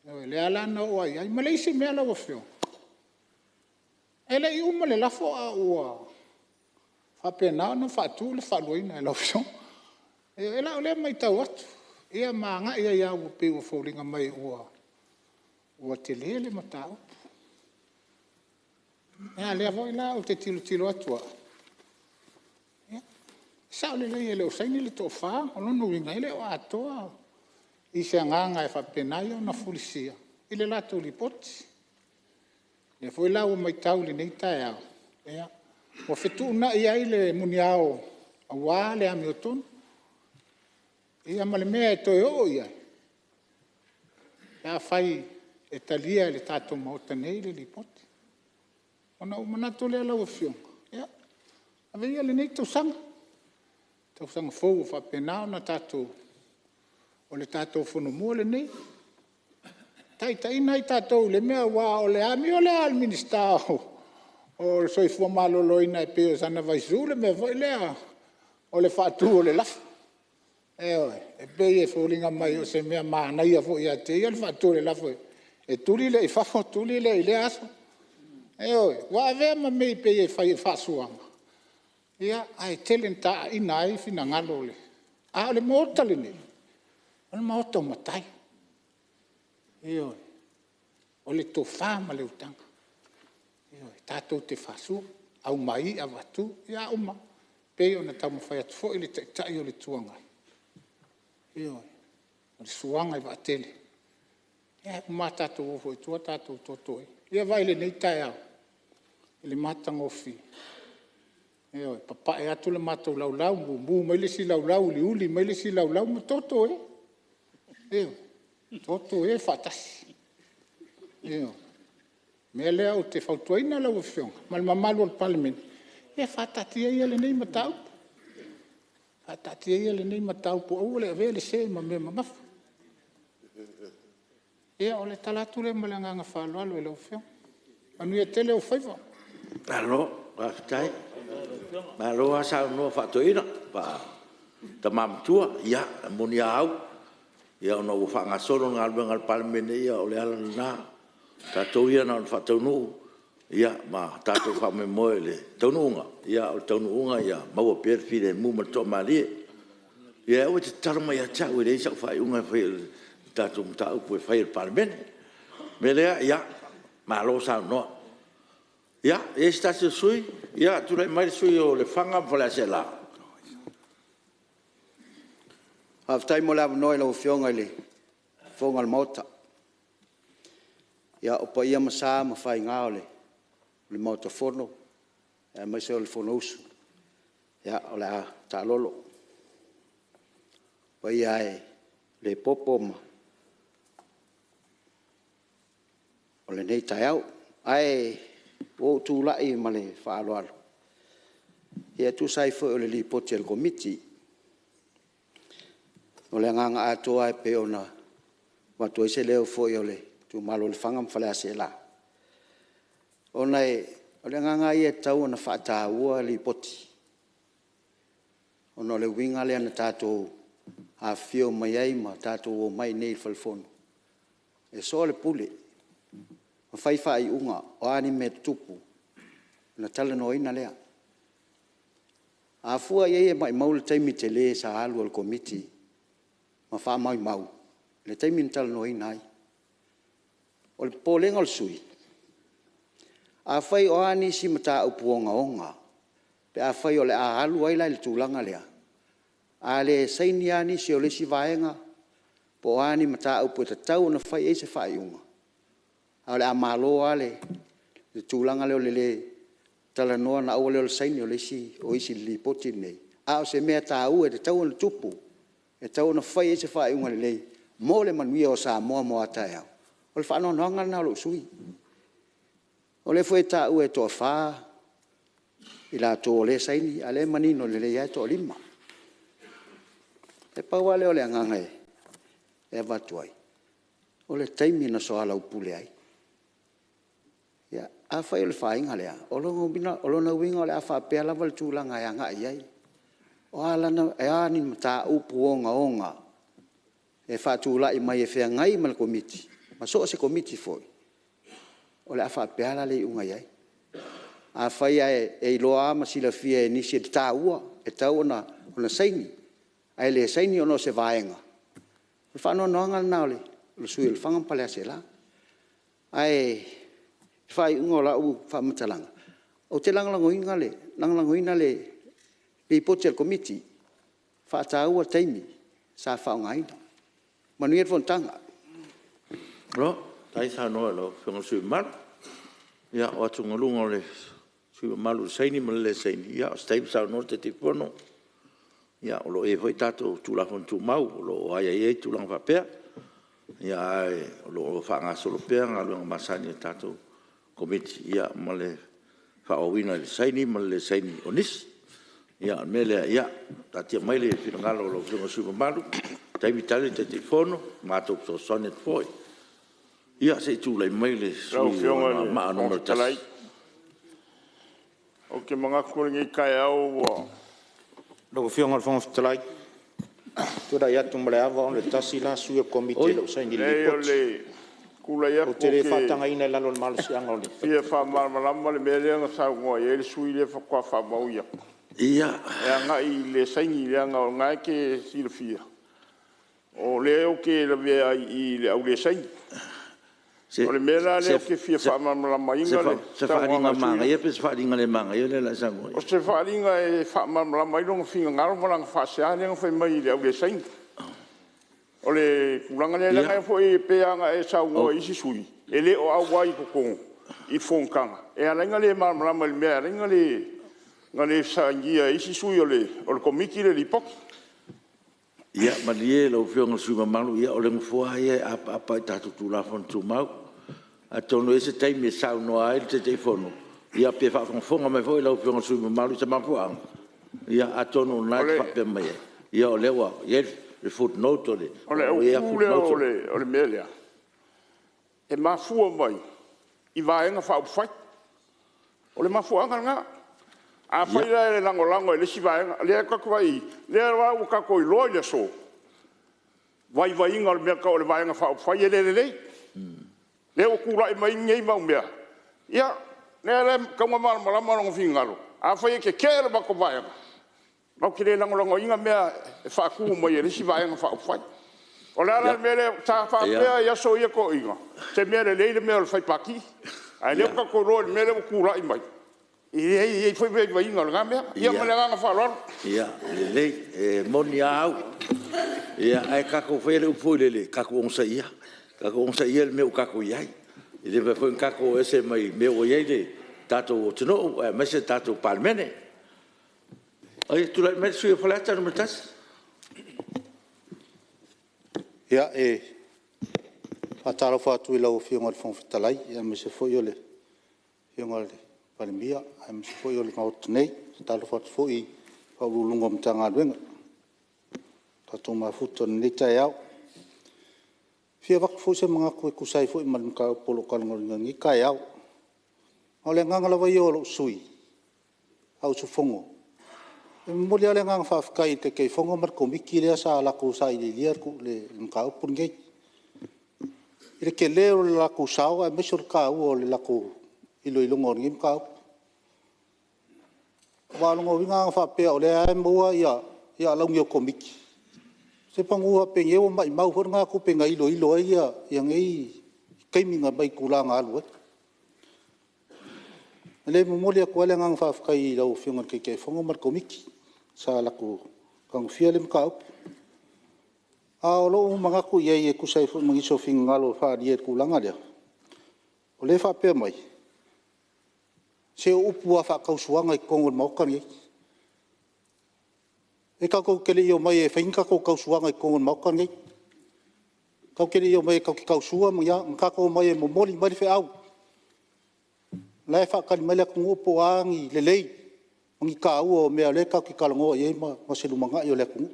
Ia, le alana o ai, ma le isi mea la wa whio. Ele i uma le lafo a ua. Whapenao na whatu le whaluina e laufion. E la o le mai tau atu. Ia maanga ia ia ua pe ua whaulinga mai ua te lele mata upu. Ia lea voi la o te tilo atua. Ia. Sao le lei e leo saini le tō wha, o nono winga ele o atoa. I se nganga e whapenai o na fulisia. I le lato li poti. Le foi la ua mai tau le nei tae au. Ia. O fetu na ia ile muni ao a wale a miotonu. Ia male mea e toi o ia. Ia fai e talia le tato maota nei le lipoti. Ona umanato le ala wafionga. Ia. Ave ia le nei tausanga. Tausanga fou fa penao na tato. O le tato fonomua le nei. Tai nai tato le mea wa o le ami o le al ministao. O soi fua maloloina e peo sana vaisule me voi lea o le whatu o le lafa. E pei e fōlinga mai o se mea mānai a fo i a te ia le whatu o le lafa. E tuli le i whafo, tuli le i le aso. Wa avea ma mei pei e whai whasuanga. Ia ai telen ta ina ai fina ngalo le. A o le mota le nei. O le mota o matai. O le tofa ma le utanga. Tātou te whasu, au mai a watu, ia uma. Pei o na tau mawhai atu fo i le tai o le tuangai. O le suanga i watele. Ia uma tātou ofo i tua tātou totoi. Ia vai le nei tai au. I le matangofi. Papa e atu le matou laulau, mu mai le si laulau, li uli mai le si laulau, ma totoi. Totoi e whatasi. Mea lea o te whautuaina lau e whionga. Mal mamalu al Palemene. E whatatia ia le nei matau. Whatatia ia le nei matau po au le avea le se ma mea mamafa. Ia o le talatu le malanganga whaloalo e lau whionga. Anu ia tele o whaiva. Alo, whaftai. Alo, asa unua whatuaina. Ta mamatua, ia, moni au. Ia ona ua whangasoro ngā luenga al Palemene ia o le ala na. Tātou ia na whataunu, ia ma tātou whame moe le taunuunga, ia o taunuunga ia maua perfire muma tō marie. Ia ua te tarama ia tau e reisa whai unga whai tātou mta upu e whai el Palemene. Me lea, ia, ma lo sa noa. Ia, e stasi sui, ia, turai mai sui o le whanga whale se la. Haftai mo la noe la ufionga le whonga al mota. Ia o pa ia masa ma fai ngā le mauta fono. Ia mai se o le fono usu. Ia o le a ta lolo. Pa ia le popo ma. O le nei tai au. Ai o tu lai ma le whaaloalo. Ia tu sai fo o le li poti al komiti. O le nganga atoa e pe ona. Watu se leo fo o le tu malo le fangam fale ase la. Ona o le nganga ia tau na whata ua li poti. Ona le winga le ana tātou a fio mai ai ma tātou o mai nei falfono. E so le pule. Ma fai fai unga o ani me tupu. Na tala no ina lea. A fua ia mai maule taimi te le sa alu al komiti. Ma wha mai mau. Le taimi tala no ina ai. O le pōlenga o le sui. A fai o ani si mata upu onga onga. Pe a fai o le a alu ai lai le tūlanga lea. A le saini ani si o le si vaenga. Po ani mata upu e tau na fai e se fai unga. A le a malo ale. Le tūlanga leo le tala noa na au leo le saini o le si o isi li poti nei. A o se mea tā ue te tau na tupu. E tau na fai e se fai unga le lei. Mo le manuia o sa moa moa tai au. O le whanau noanga na lo sui. O le fwe tā ue toa wha. I la tō le saini. A le manino le lei ai toa lima. E paua leo le anganga e. E vatuai. O le taimi na soala upule ai. Ya, a whai o le whainga lea. O lona winga o le a whapea lava le tūlanga e anga i ai. O alana e ani mata upu onga. E whatūla i mai e whea ngai ma le komiti. Ma so se komiti foi. O le a whapea la le unga i ai. A whai e iloa ma sila fia e nisi e tā ua. E tau ona saini. Ai le saini ono se vaenga. Le whanau noanga na ole. Le sui le whangam pale ase la. Ai fai ungo la u fa matalanga. O te langoinga le li poti al komiti. Fa ta ua taimi sa fa ngaina. Manuia Fonotaga. Lo, tai sa no lo fengo sui mal. Ya o tungolunga le sui malu saini le saini. Ya stai sa no te tipono. Ya o lo e foi tato tu la fon tu mau lo ai tu lang fa pe. Ya lo fa nga solo pe nga lo masani tato komiti ya male fa owina le saini male saini onis. Ya mele ya tati mai le finangalo lo fengo sui malu. Tai vitale te telefono ma to so sonet foi. Ia se tu lai mai le ma no talai. O ke mga kuringi kai au Lo fionga fon talai. Toda ia tumble ava on le tasila su e komite lo sai ni le kula ia o te fatanga ina la lo mal si angoli. Fia fa malama le mele nga sa ngo e sui le fa kwa fa mau ia. Ia. E nga i le sai ni le nga nga ke silfia. O leo ke le vea i le au le sai. O le mela leo ke fia wha mainga le. Se wharinga manga, ia pe se wharinga le manga, ia le la sango. O se wharinga e wha mainga nga whinga ngaro maranga whaasea le nga whai mai le au le sai. O le kuranga le langa e fwoi peanga e sa ua isi sui. E le o au wai kukongo i whonkanga. E alainga le marama le mea, alainga le sangia isi sui o le komiki le lipoki. Ia malie lo fionga suma malu ia o le ngfua ia apa tatu tu la fon tu mau a tono ese taimi sa no ai te telefono ia pe fa fonga me foi lo fionga suma malu sa mapuang ia a tono na fa pe mai ia o lewa ia le footnote le o le melia e mafua mai i vaenga fa fai o le mafua nga a fai le lango le si vaenga le ka kwai le wa ka ko lo le so vai inga me ka le vaenga fa fai le le o kula i mai ngei mau mea ia le ka ma no fingalo a fai ke le ba ko vaenga ma ke le lango inga mea fa ku mo le si vaenga fa fai o le mele ta fa mea ia so ia ko inga te mele le mele fai paki ai le ka ko lo mele o kula i mai e foi vai inga nga mea ia mo le nga fa lo ia le moni au ia ai ka ko fere u foi le ka ko onsa ia le meu ka ko iai I le vai foi kako ese mai me o ye le tato tino me se tato Palemene. Ai tu lai me sui falata no matas. Ia ataro fatu I lau fionga le whangwhitalai, ia me se foi ole fionga le Palemia, ia me se foi ole ngau tenei, ataro fatu foi paululunga mtanga aduenga. Tato mafuta nei tai au. Fia wak foi se mga koe kusai foi man ka polo kalangor ngi kai au. Ole nganga lawa yo lo sui. Au su fongo. Moli ale ngang fa kai te ke fongo mar ko miki le sa la ko sai le lier ku le ka pun nge. Ile ke le la ko sao a me sur ka o le la ko ilo ilo ngor ngim ka. Wa lo ngo ngang fa pe ole ai mo ya long yo ko miki. Se pangua pe ngeu mai mau hor nga ku pe ngai ilo ia yang ei kai minga bai kula nga lu. Le mo moli ko le ngang fa kai lo fingon ke fongo mar ko miki. Sa la ku kang fialim ka up. A lo mga ku ye ku sai fu mangi so finga lo fa die ku langa dia. O le fa pe mai. Se upua fa ka suanga ko ngol mo kan ye. E ka ko kele yo mai e whainga ko kausuanga I kongon maukan ngai. Kau kele yo mai kau ki kausua mga ka ko mai e momoli mai fe au. Lai whakari mai le kungo po aangi le lei. Mangi ka au o mea le kau ki kalango e ma se lumanga yo le kungo.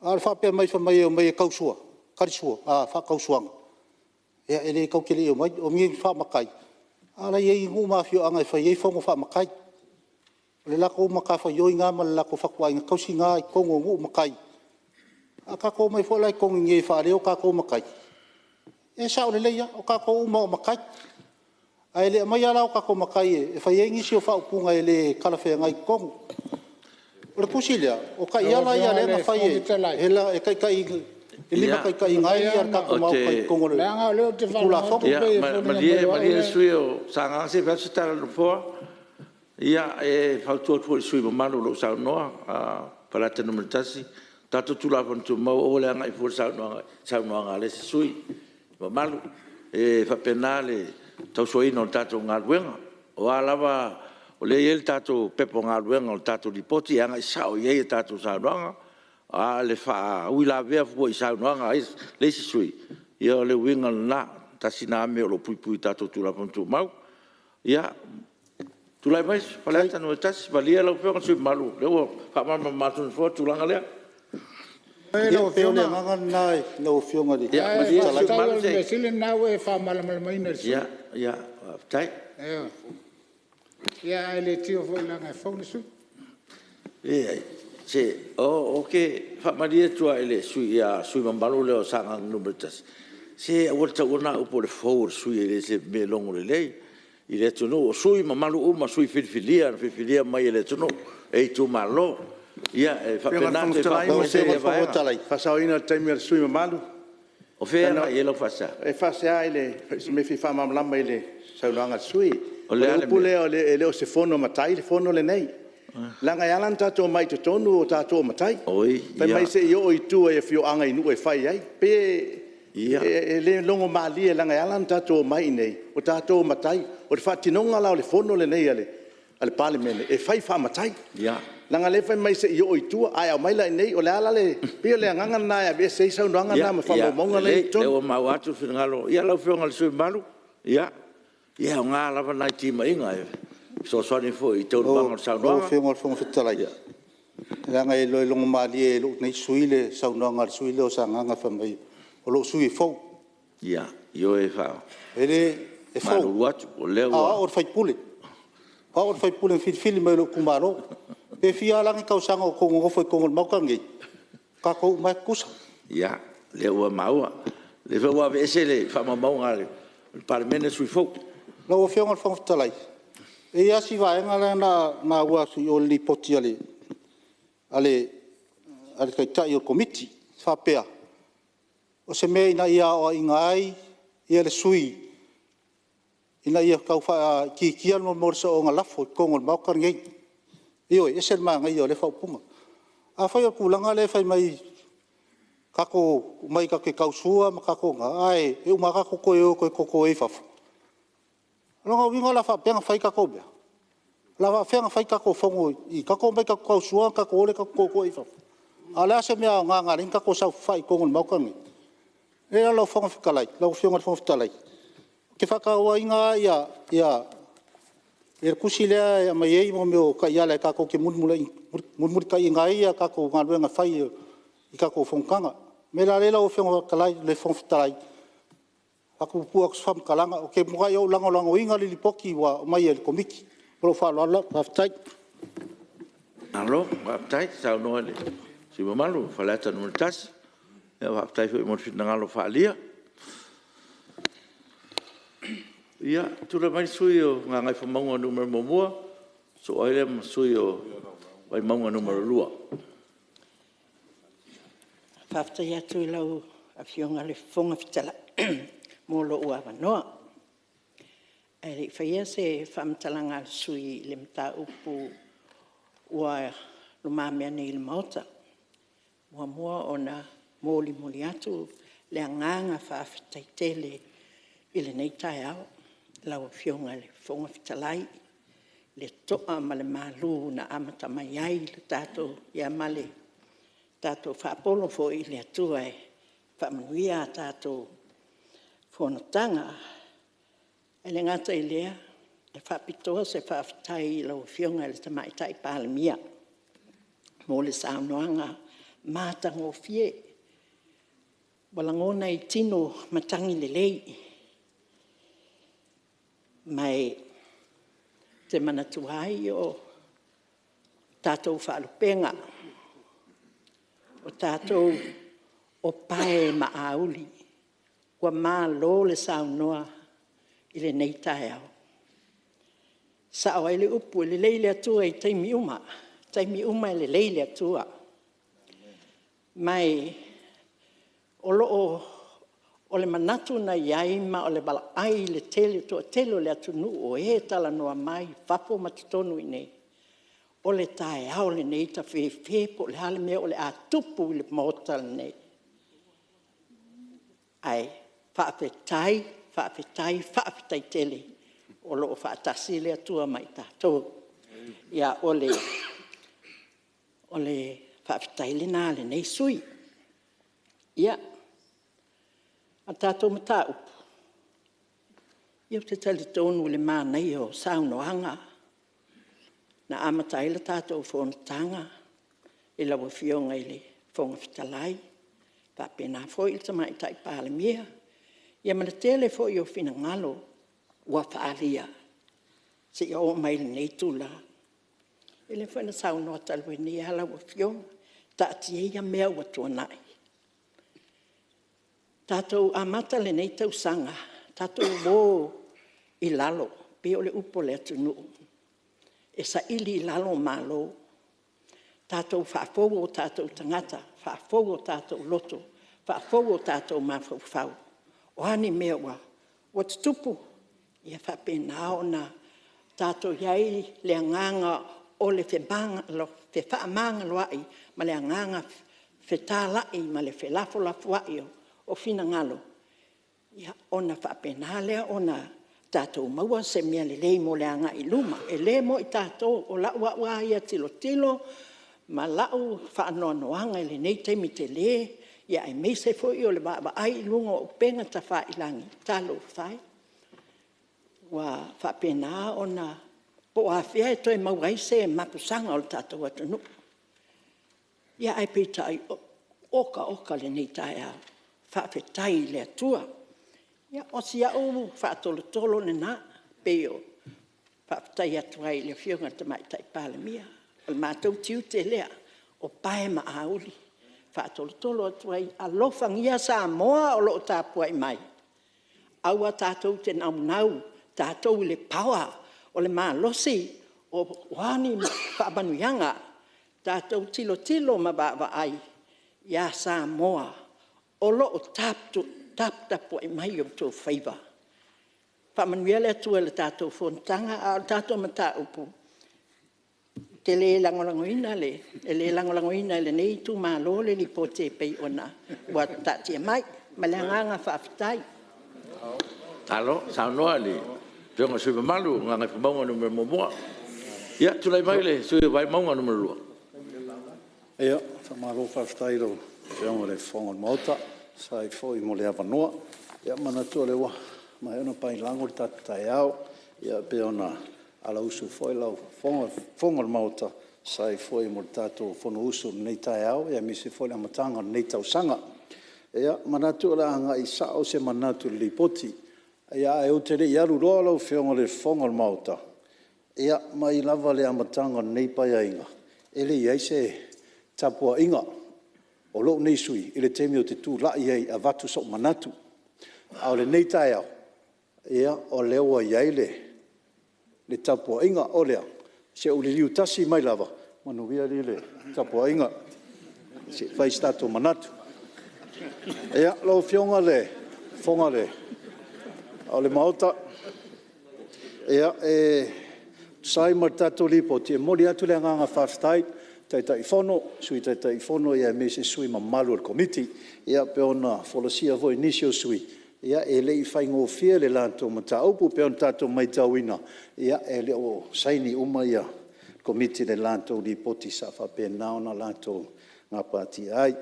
Al whapea mai e mai e kausua. Karisua, whakausuanga. E ele kau kele yo mai o mingi whamakai. Ala ye ngu mafio anga e whai e whango whamakai. Le lako makafa yoi nga ma le lako whakwa inga kausi nga I kongo ngu makai. A kako mai whola I kongo nge whaare o kako makai. E sao le leia o kako uma o makai. A ele mai ala o kako makai e whai ngisi o whaupunga e le kalawhea ngai kongo. O le kusi lea o ka iala ia le nga whai e la e kai e lima kai ngai ar kako mau kai kongo le. Kula whoko. Ma lie sui o sanga se vese tala no poa. Ia e fautua tu sui mamalo lo sa noa para te no tasi tato tu la pon tu mau o le ngai fu sa noa le sui mamalo e fa penale tau soi no tato ngalwenga o alava o le el tato pepo ngalwenga o tato di poti anga sao ye tato sa noa a le fa uila vea fu sa noa le sui ia le winga na tasina me lo pui tato tu la pon tu mau ia tu lai mais falata no tas valia lo pe con malu le fa ma tu fo tu langa le Lo fiona nganga nai lo fiona di. Ya, ma dia Sa malu se sile na we fa mal mai ner. Ya, tai. Ya ele tio foi lá na fone su. Se okay, fa maria tu ele sui mambalu le sanga no betas. Se volta una o por for sui ele se me longo le lei. Il tu no sui mamalu uma sui filia mai ele tu no e tu malo ia fa penate fa fa talai fa sa ina time sui mamalu o fe na ele fa sa e fa sa ele me fi fa mam lama ele sa langa sui o le pule o le se fono matai le fono le nei langa yalan tato mai to tonu o tato matai oi pe mai se yo i tu e fio anga inu e fai ai pe le longo mali e langa yalan tato mai nei o tato matai o fatti non ala le fono le nei ale Palemene e fai fa matai ia langa le fai mai se yo i tu ai mai la nei o le ala le pe le nganga na ya be se sa nganga na ma fa monga le to o ma watu fingalo ia lo fionga le sui malu ia nga la va ti mai nga so ni fo I to bang sa no fionga fo fitala ia langa e lo longo mali e lo nei suile sa nganga suile o sa nganga fa mai o lo sui fo ia yo e fa ele e fo watu o le o fai pule o fai pule fil mai lo kumaro pe fia langi kau sanga o kongo foi kongo maukangi ka ko mai kusa ia le o maua le va vese le fa mamau ngale Palemene sui fo lo o fionga fo talai e ia si va ngala na wa su o li poti ale kai tai o komiti fa pea o se me ina ia o ingai ia le sui ina ia kau fa ki no morso o ngalafo kongo maukar ngai io e sel ma ngai o le fa punga a fa yo kulanga le fa mai kako mai ka ke kausua ma kako nga ai e uma kako ko e fafu no winga la fa penga fai kako bia la fa penga fai kako fongo I kako mai kako kausua kako ole kako ko e fafu ala se me nga rin kako sa fai ko ngon mau kangi e la fongo fikalai la fongo fongo fikalai ke fa ka wa inga ya e kusile ya mai mo me ka ya la kako ke mun ka inga ia kako nga fai I kako fongkanga me la lela o fongo kalai le fongo fikalai aku puak fam kalanga o ke mua yo lango inga li poki wa mai el komiki pro fa la aftai alo aftai sa no le si malu falata no tas ya aftai foi mo fit ngalo fa lia ya tu le mai suyo nga ngai fa mongo numero mo so ai le suyo vai mongo numero lua aftai atu lau afionga le fonga fitala molo ua wanoa. E whaia se whamtalanga sui le mta upu ua lumamea nei le mauta. Mua ona moli atu le anganga whaafitaitele I le nei tai au. Lau fionga le whonga fitalai. Le toa ma le malu na amata mai ai le tato ia male. Tato whaapolo fo I le atua e whamanuia tato Fonotaga ele ngata I lea e whapitoa se whaafitai lau fionga le Fonotaga Palemene mo le saunoanga mātango fie walangona I tino matangi le lei mai te manatuai o tātou whaalupenga o tātou o pae maauli Wa mā lo le saunoa I le nei tae au. Sa o ele upu le leile atua I taimi uma. Taimi uma le leile atua. Mai o loo o le manatu na iai ma o le bala ai le tele toa telo le atunu o e tala noa mai fapo matutonu I nei. O le tae au le nei ta fe po le hale mea o le atupu I le mota le nei. Ai. Whaafetai tele o loo whaatasi le atua mai tātou. Ia o le whaafetai le nā le nei sui. Ia, a tātou mata upu. Ia te tali tonu le mānei o saunoanga. Na amatai le tātou Fonotaga. E lawa fionga I le whonga fitalai. Whapena foi I Fonotaga Palemene. Ia mana tele fo I o fina ngalo ua whaalia. Se I o mai le nei tula. Ele whana saunoa talwe ni ala ua fionga. Taati ia mea ua tuanai. Tātou amata le nei tau sanga. Tātou wō I lalo. Pe o le upo le atunu. E sa ili I lalo malo. Tātou whaafogo tātou tangata. Whaafogo tātou loto. Whaafogo tātou mawhau. O hani mea wa tutupu ia whapena o na tātou iai le anganga o le whaamanga loai ma le anganga whetālai ma le whelafolafuai o fina ngalo. Ia ona whapena lea ona tātou maua se mea le lei mo le anga I luma. E le mo I tātou o lau wa ia tilo ma lau whaanoanoanga I le nei teimi te le ia ai me se foi o le ba ai lunga o penga ta fa ilangi talo fai wa fa pena ona po a fia to e mau ai se mapusanga o tato watunu ia ai pita ai oka le nei tai a fa fetai le tua ia o sia o fa tolo ne na peo fa fetai atu ai le fionga te mai tai Palemene o matou tiu te lea o pae ma auli Whaatolo atuai a lofangia sa moa o loo tāpua I mai. Aua tātou te nau, tātou le pawa o le maa losi o wani whaabanuianga. Tātou tilo mabawa ai. Ia sa moa o loo tapua I mai o tō whaiva. Whaamanuia le atua le tātou Fonotaga a tātou mata upu. ke le langolangoina le, le langolangoina le nei tu malo le li pote pei ona, wa tati mai, ma le nganga whaafitai. Talo, sa noa le, pionga sui malu, nganga maunga numero momoa. Ia, tulai mai le, sui vai maunga numero lua. Ia, whamaro whaafitai ro, pionga le whonga mauta, sai fo I mo le awanoa. Ia, mana tua le wa, mai ona pai lango le tatai au, ia peona ala usu foi lau whonga mauta, sai foi mo le tato whono usu nei tai au, ia misi foi le amatanga nei tausanga. Ia, manatu la anga I sao se manatu li poti. Ia, e o te rei aru roa lau whionga le whonga mauta. Ia, mai lava le amatanga nei pai ainga. Ele iai se tapua inga. O lo nei sui, ile temi o te tū lai ei a vatu sok manatu. Au le nei tai au. Ia, o lewa iai le tapua inga o lea. Se o le liu tasi mai lava. Manu via le tapua inga. Se fai stato manatu. Ia, lo whionga le, whonga le. Au le mauta. Ia, sai martato lipo, te mori atu le nganga whaftai, tai whono, sui tai whono, ia me se sui ma malu al komiti, ia pe ona wholosia voi nisio sui, ia e lei whai ngō whia le lanto ma ta upu, pe ona tato mai tauina, ia e le o saini uma ia komiti le lanto lipoti sa whape naona lanto ngā pāti ai.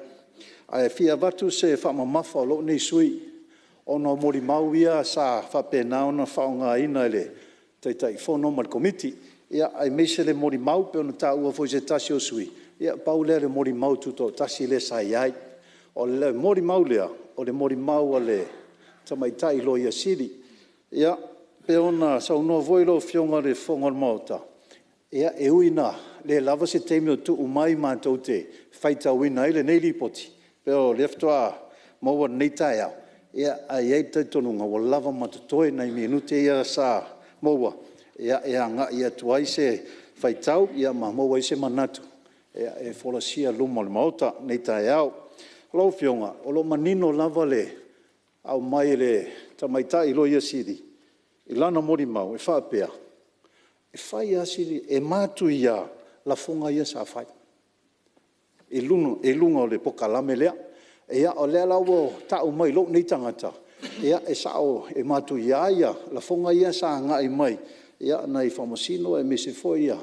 Ai whia watu se whamamafa o lo nei sui, ono mori mau ia sa whape naona whaonga ina le, tai whono ma komiti, ia ai meise le mori mau pe ona ta ua foi se tasi o sui. Ia pau le mori mau tuto tasi le sai ai. O le mori mau lea, o le mori mau a le tamaitai lo ia siri. Ia pe ona sa unoa voi lo whionga le whonga mauta. Ia e uina le lava se teimi o tu umai mātou te whaita uina ele nei lipoti. Pe o leftoa maua nei tai au. Ia ai ei taitonunga o lava matatoe nei minute ia sa maua. Ia e anga ia tuai se whaitau, ia ma maua i se manatu. Ia e wholasia luma le mauta nei tai au. Lau whionga, o lo manino lava le au mai le tamaitai lo ia siri. I lana mori mau, e whaapea. E whai a siri, e mātu ia la whonga ia sa whai. E lunga o le pokalame lea. Ia o lea lau o tau mai lo nei tangata. Ia e sao e mātu ia ia, la whonga ia sa ngai mai. Ia nei whamasino e mese foi ia,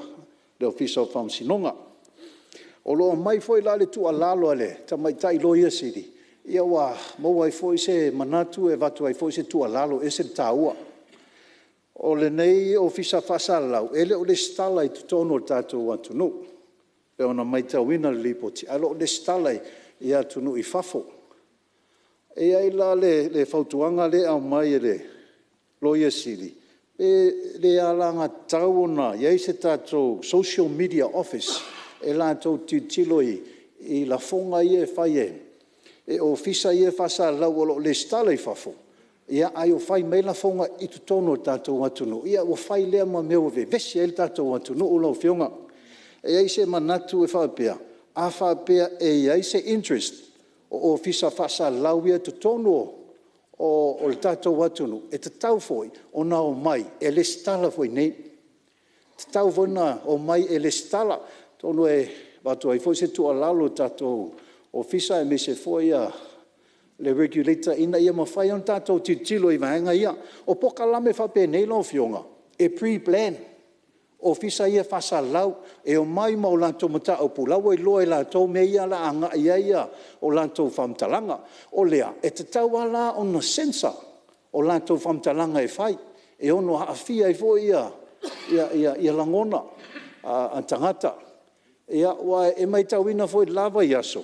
le ofisa o whamasinonga. O loa mai foi la le tu alalo ale, ta mai tai lo ia siri. Ia wa maua ai foi se manatu e vatu ai foi se tu alalo e se taua. O le nei ofisa whasalau, ele o le stala I tutono o tātou atunu. E ona mai tauina le lipoti, alo o le stala I atunu I fafo. E ai la le fautuanga le au mai le lo ia siri. Le alanga tau ona, iei se tātou social media office, e la tau titilo I la fonga I e whai e ofisa I e whasa lau o le stala I fafo. Ia ai o whai mei la fonga I tutono tātou atunu. Ia o whai lea ma meo ve vesi e tātou atunu o lau whionga. E ai se manatu e whaapea. A whaapea e ai se interest o ofisa whasa lau ia tutono o le tātou atunu, e te tau foi, o na o mai, e le stala foi nei. Te tau foi na o mai e le stala, tonu e watu ai foi se tu alalo tātou ofisa e me se foi a le regulator ina ia mawhai on tātou titilo I vahenga ia. O poka lame whape nei lau whionga, e pre-plan. Ofisa ia whasa lau, e o mai mau lantou mata au pulau, e loa lantou me ia la anga ia o lantou whamtalanga. O lea, e te tau ala o na sensa o lantou whamtalanga e whai, e ono haafia e fo ia langona a tangata. Ia wa e mai tauina fo lava I aso.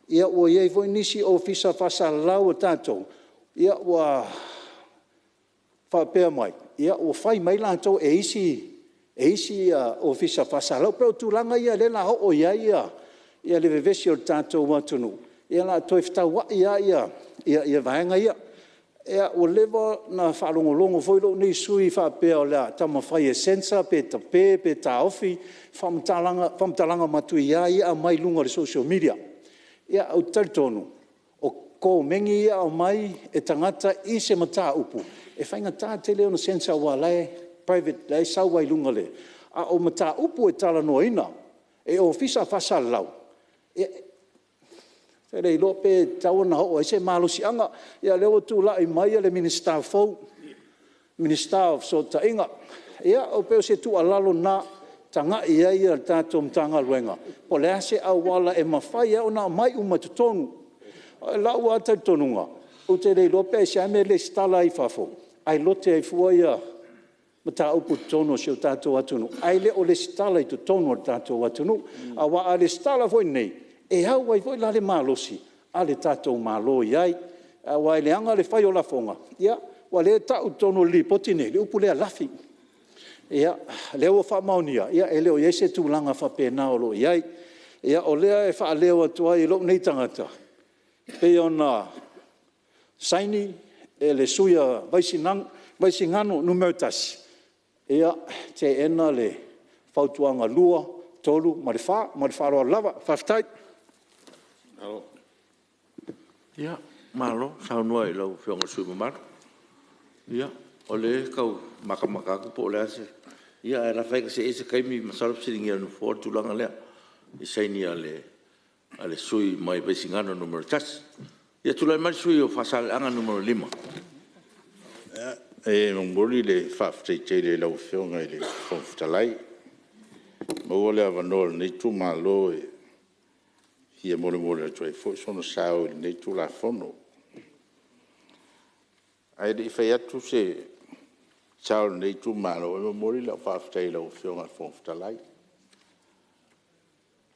Ia wa iei fo nisi ofisa whasa lau o tātou. Ia wa whapea mai. Ia o whai mai lantou e isi ofisa whasalau, pero tūlanga ia le la ho o ia le vevesi o tātou watunu. Ia la toi whtau wa ia vahenga ia. Ia o lewa na whalongolongo foilo ni sui whapea o lea tama whai e sensa, pe ta ofi, whamtalanga matu ia mai lunga le social media. Ia au taritonu, o ko mengi ia o mai e tangata I se mata upu. E whainga tā te leo na sensa wa lai, private lai sau wai lunga le. a o mata upu e tala noina, e ofisa fasalau. Se rei lope tawana ho, e se malusi anga, ia leo tu la i mai le Minister Fou, Minister of Sotainga, ia o peo se tu alalo na, tanga ia ia tato mtanga luenga. Po lea se awala e mawhai au na mai umatutonu. La ua tautonunga. O te rei lope se ame le stala i fafo. Ai lote ai fua ia mata upu tono se o tato watunu. Ai le o le stala i tu tono o tato watunu. A wa a le stala foi nei. E hau wai foi la le malosi. A le tato malo iai. A wa le anga le fai o la fonga. Ia, wa le tau tono li potine. Le upu lea lafi. Ia, leo wha maunia, ia, e leo iese tūlanga wha pēnā o lo iai, ia, o lea e wha leo atua i lo nei tangata. Pe ona saini, e le suia vaisingano numeutasi. Ia, te ena le whautuanga lua, tolu, marifā roa lava, whaftai. Ia, malo, saunua i lau whionga suimamaru. Ia, o le kau makamaka ku po le ase. Ia era fai ka se ese kaimi masalap siringi anu for tulanga lea. I saini ale sui mai baisingano numero 3. Ia tulai mai sui o fasal anga numero 5. E mongoli le fafte te le lau fionga le fonfutalai. Mo le avanol nei tu malo e hia mole atu fo sono sao nei tu la fono. Ai de fai atu se sao nei tu malo e mori la fafte lau fionga fonfutalai.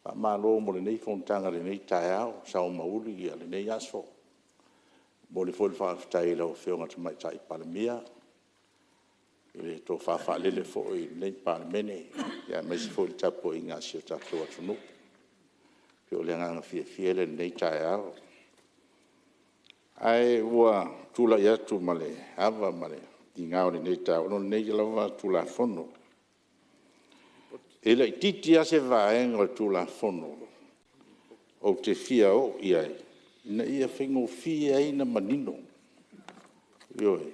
Pa malo mo le nei fontanga le nei taiao sao mauli le nei aso. Mo le fol fafte lau fionga mai tai Palemene. Le to fa le fo i nei Palemene ya mai fo il tapo inga si tapo atu pio le nganga fie le nei taiao. Ai ua tula ia tu male ava male di ngao ni nei tau no nei lava tula fono e le titi a se vaenga tula fono o te fia o ia na ia fingo fia ina manino yoi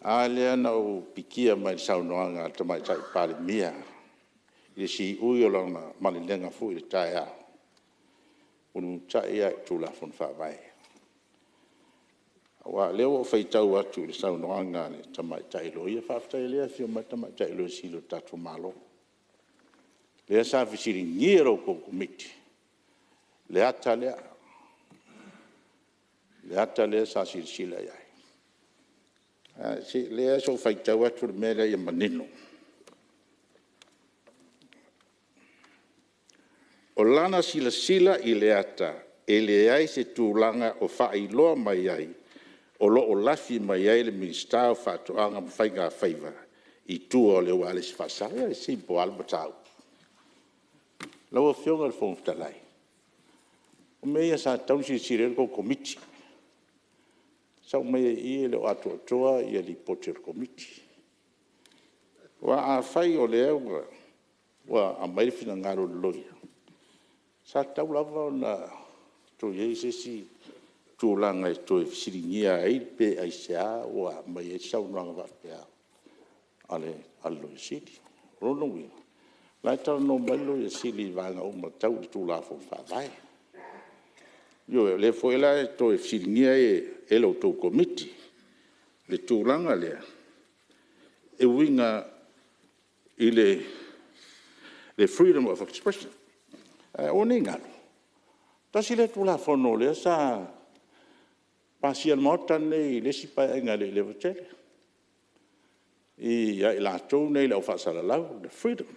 a le ana o pikia mai saunoanga te mai tai Palemene i si uio lana male lenga fu i taia unu tai ia tula fono fa vai wa leo fai tau atu le saunoanga le tamai tailo ia whaftai lea fio mai tamai tailo silo tatu malo. Lea sa fisiri ngiro ko komiti. Le ata lea sa sila iai. Si lea so fai tau atu le mea ia manino. O lana sila i le ata e le ai se tūlanga o whai loa mai ai o lo o lafi mai ai le minister whātoanga mwhainga whaiva i tua o leo ale si whasare e si po alba tau. Laua whionga le whongtalai. O mea sa taunsi sirere ko komiti. Sa o mea i leo atua toa i ali pote o komiti. Wa a whai o leo wa a mairifina ngaro loia. Sa tau lava o na to ye si tūlanga e toi siringia ai pe ai sea o mai e saunanga wapea ale allo i siti. Rono wina. Lai tau no mailo i sili vanga o matau i tūla fo whawai. Yo le foila e toi siringia e lo tau komiti. Le tūlanga lea. E winga i le freedom of expression. O ne ngalo. Tasi le tūla fono lea sa pasial mota nei le sipa enga le levatele. I la tau nei la fasala lau, the freedom.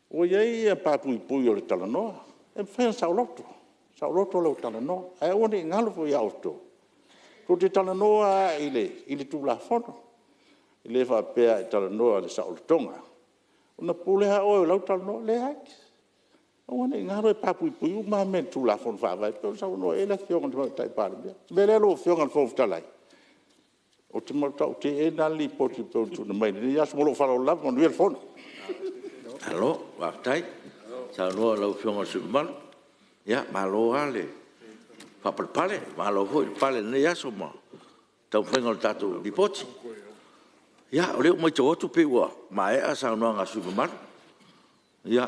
O iei a papu i pui o le talanoa, e whaia sauloto lau talanoa, e o ne ngalo fo i auto. Ko te talanoa i le tūla fono, i le whapea i talanoa le saulotonga. O na puleha o lau talanoa le haiki. O ne ngaro e papu i pui uma men tu la fon fa vai pe sa no e la fiona de tai Palemene me le lo fiona fo ftalai o te mo tau te e na li poti pe tu na mai ni as mo lo fa lo la mon el fon Allo wa tai sa no lo fiona su mal ya malo ale fa pale malo foi pale ne ya so mo tau fengo tatu di poti Ia, o leo mai tō atu pe ua, ma e a sa noa ngā supermaru. Ia,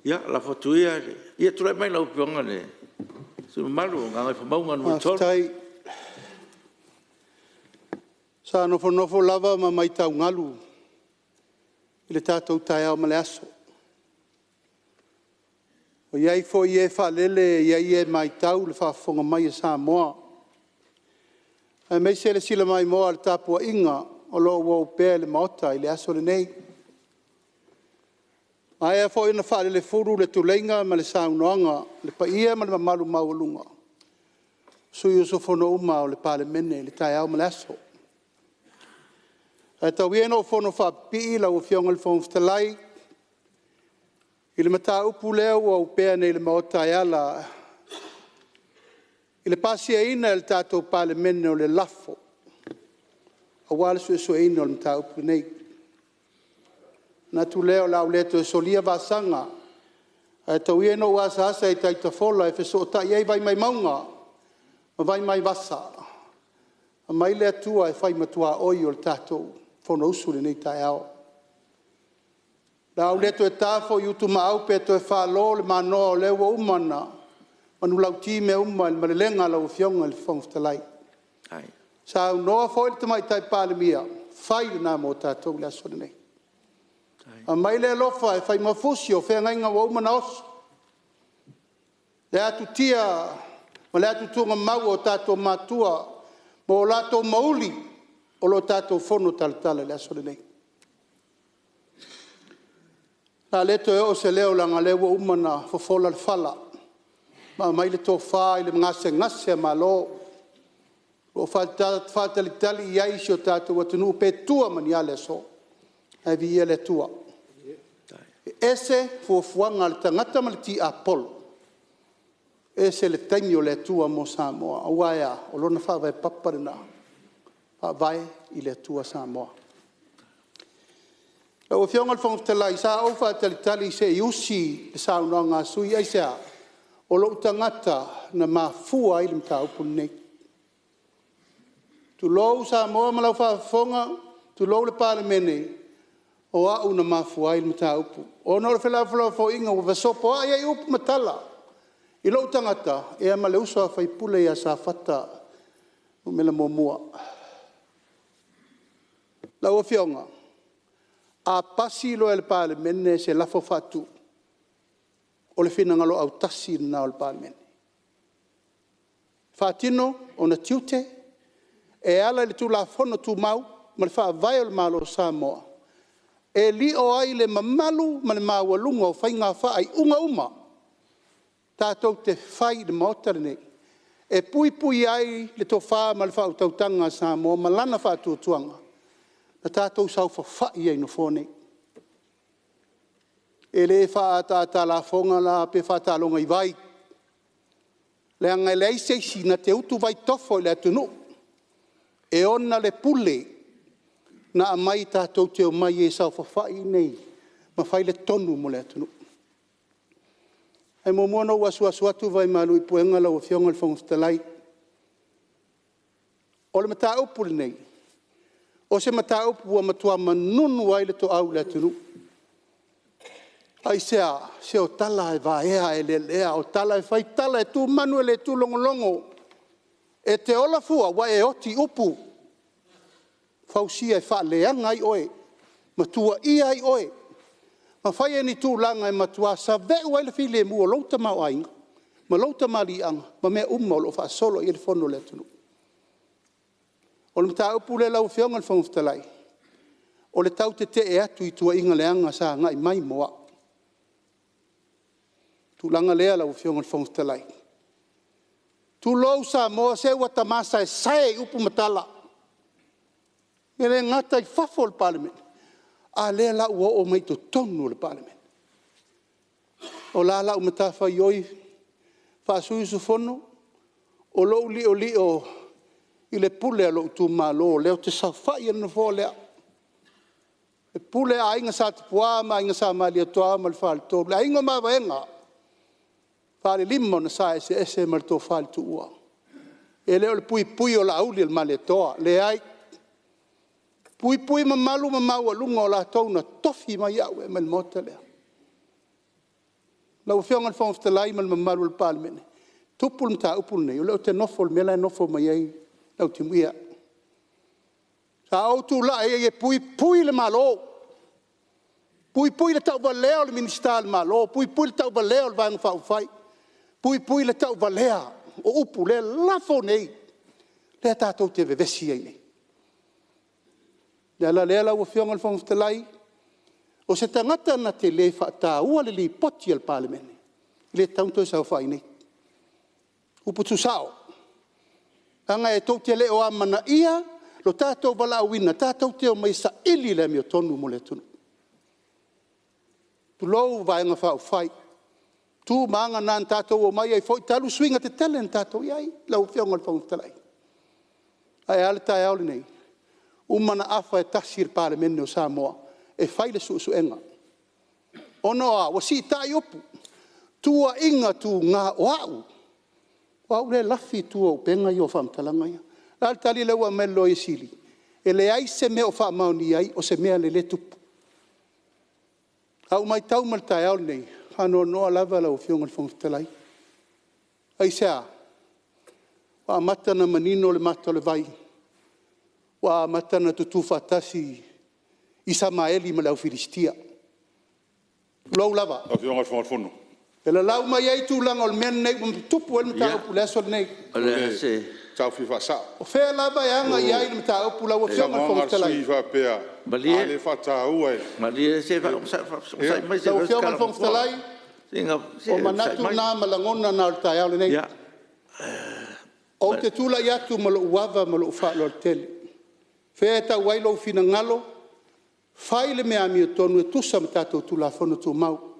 ia, la fotu ia tulai mai lau pionga le. Supermaru, ngā ngai whamaunga nui tōru. Mastai, sa nofo lava ma mai tau ngalu. I le tātou tai au ma le aso. O iai fo i e whalele, iai e mai tau le whaafonga mai e Samoa. Ai mei se le sila mai moa le tāpua inga o lo wau pēr le maota i le aso le nei. Ai e fo ina whalele furu le tulenga ma le saunoanga, le pa ia ma le mamalu maulunga. Sui uso fono uma o le Palemene, le tai au ma le aso. Ai tau ieno fono whapi la o fionga le fono ftalai, i le mata upu leo o upea nei le maota e ala. I le pasia ina le tātou Palemene o le lafo. A wale sue ina o le mata upu nei. Na tu leo la o leto e solia vasanga. Ai tau ieno wasa asa i taita fola e feso ta iei vai mai maunga. Ma vai mai vasa. A mai le atua e fai matua oi o le tātou. Fono usu le nei tai ao. La o leto e tāfo i utu maau pe to e whalo le manoa o lewa umana. Manu lau ti me uma le marelenga lau fionga le whangftalai. Sa au noa fo il tamai tai Palemia. Fai le nā mo tātou le aso le nei. A mai le lofa e fai mafusi o whea ngainga wa umana osu. Le atu tia, ma le atu tunga mau o tātou mātua. Mo o lātou mauli o lo tātou fono talatala le aso le nei. Na leto e o se leo langa lewa umana fofola le fala. Ma mai le tō whā i le ngase ma lo. O whātali tali i aisi o tātou atunu pe tua mani ale so. Ai vi ele tua. Ese fuafuanga le tangata ma le ti apolo. Ese le taimi o le tua mo Samoa. Awaia o lona whawai paparina. Whawai i le tua Samoa. O fionga le whangaftalai, sa au whātali se iusi le saunga ngā sui aisea, o lo tangata na mafua i le mta upu nei. Tu lou Samoa malau whaafonga, tu lou le Palemene, o au na mafua i le mta upu. O no le whelawhala fo inga o vasopo, a iei upu matala. I lo tangata, e ama le usua whaipule ia sa whata, o mela mua. Lau o fionga, a pasi lo el Palemene se lafo fatu o le fina ngalo au tasi na o le Palemene. Fatino o na tiute e ala le tu la fono tu mau ma le wha vai o le malo Samoa. E li o ai le mamalu ma le mawalunga o whai ngā wha ai unga uma. Tātou te whai le maotare nei. E pui ai le tō wha ma le wha utautanga Samoa ma lana wha tuatuanga. Na tātou sau whawhai ai no whonei. E le wha tā la whonga la pe wha tālonga i vai. Le anga le aiseisi na te utu vai tofo le atunu. E ona le pule na amai tātou te o mai e sau whawhai nei. Ma whai le tonu mo le atunu. Ai mo mono wasu atu vai malu i puenga lau o fionga le whangaftalai. O le mata upu nei. O se mata upu wa matua manunu ai le to au le atunu. Ai se o tala e vaea e lelea, o tala e whai tala e tu manu e le tu longolongo. E te ola fua wa e oti upu. Fausia e wha leanga ai oe. Matua ia ai oe. Ma whai e ni tu langa e matua sa veu ai le file mua louta mau ainga. Ma louta mali anga. Ma mea o lo wha solo i le fono le atunu. O le mta upu le lau fionga le whangaftalai. O le tau te e atu i tua inga leanga sa ngai mai moa. Tu langa lea lau fionga le whangaftalai. Tu lou sa moa se ua tamasa e sae upu matala. E le ngata i fafo le Palemene. A lea lau o mai to tonu le Palemene. O la lau matafa i oi. Whaasui su fono. O lou li o i le pule a lo tu malo leo te sawhai ana fo lea. E pule a inga sa te puama, inga sa malia toa ma le whale tō. Le inga ma vaenga. Whale limo na sa ese ma le tō whale tu ua. E leo le pui o la auli le malia toa. Le ai. Pui ma malu ma mau lunga o la tau na tofi mai au e mal mota lea. Lau whionga whong whtalai mal malu al Palemene. Tupul mta upul nei, o leo te nofo mela nofo mai ai, lau te muia. Sa au tu la e pui le malo. Pui le tau valea o le minister le malo, pui le tau valea o le vanga whau whai. Pui le tau valea o upu le lafo nei. Lea tātou te vevesi ai nei. Lea la lea lau whionga le whong whtalai, o se tangata na te le whaata ua le li poti al Palemene. Le taunto e sau whai nei. Upu tu sao. Anga e tau te le o amana ia, lo tātou wala wina, tātou te o mai sa ili le mi o tonu mo le tunu. Tu lou vaenga whau whai. Tu maanga nan tātou o mai ai fwoi talu swinga te telen tātou iai, lau whionga le whong whtalai. Ai ale tai aole nei. Umana afa e tasir Palemene o Samoa. E whaile su enga. Ono a, wasi tai opu. Tua inga tu ngā oau. Oau le lafi tua o penga i o whamtalanga ia. Lal tali lewa melo i sili. E le ai se mea o whamauni ai, o se mea le tupu. Au mai tau mal tai aole nei. Whano noa lava lau whionga le whangwhitalai. Ai sea. Wa matana manino le mata le vai. Wa matana tutu whatasi Isamaeli ma lau Filistia. Lau lava. A whionga whangafono. E la lau mai ei tūlanga o le mea nei, tupu e le mta upu le asol nei. Ole se. Tau whiwha sa. O whea lava e anga i ai le mta upu lau a whionga whangwhitalai. Sui whapea. Ale whata ua e. Malie se lau whionga whangwhitalai. O manatu nā malangona nā o tai aole nei. O te tūla i atu ma lo uava ma lo uwha lo tele. Whea tau wailo fina ngalo. Whai le mea mi o tonu e tusa ma tātou tu la whono tu mau.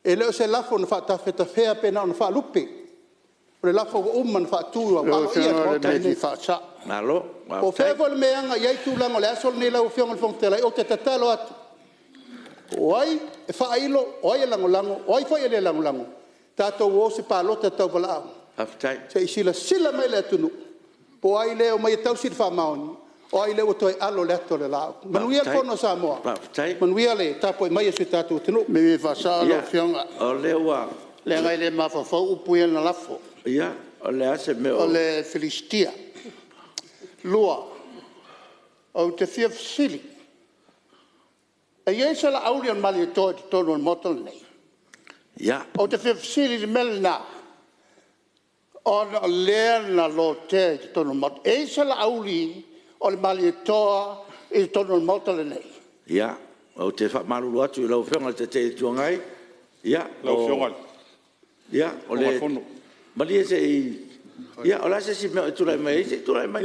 E leo se lafo na whaatawheta whea pena o na whaalupe. O le lafo o uma na whaatua. Leo whionga le mea whaatsa. Nalo. O whea vo le meanga iai tūlanga le asol nei lau whionga le whongtelai o te tatalo atu. O ai e whaailo, o ai e langolango, o ai whai e le langolango. Tātou o se pālota tau wala au. Haftai. Se sila mai le atunu. Po ai leo mai e tau siri whaamaoni. O ai leo toi alo le ato le lao. Manuia le whono Samoa. Manuia le tapo e mai e sui tātou tenu. Me me whasa alo whionga. O lewa. Le ngai le mawhawhau upuia na lafo. Ia, o le ase me o. O le Filistia. Lua. O te whia whasili. E iei sa la auri on mali e toi te tono on moton nei. Ia. O te whia whasili le melena. O lea na lo te tono moton. E sa la auri o le mali e toa i tono on moton nei. Ia. O te whaamaruru atu i lau whionga te te tuangai. Ia. Lau whionga. Ia. O le. Mali e se i. Ia, o la se si mea e turai mai. Se turai mai.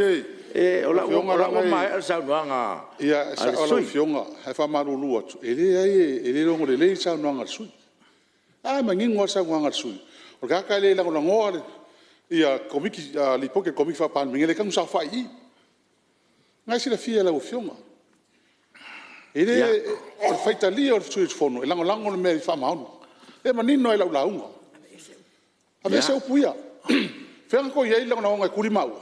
E o la o mai al saunuanga. Ia, sa o lau whionga. Hei whaamaruru atu. E le ai, e le rongo le lei saunuanga sui. Ai, mangingo a saunuanga sui. O kaka le lango langoa le. Ia, komiki, li poke komiki Palemene le kangu sa whai i. Ngai sila fia lau whionga. E le, o le whaitali o le tui whono, e lango le mea i whaamaunu. E manino e lau launga. A me se upuia. Whianga ko iei lango naonga e kuri maua.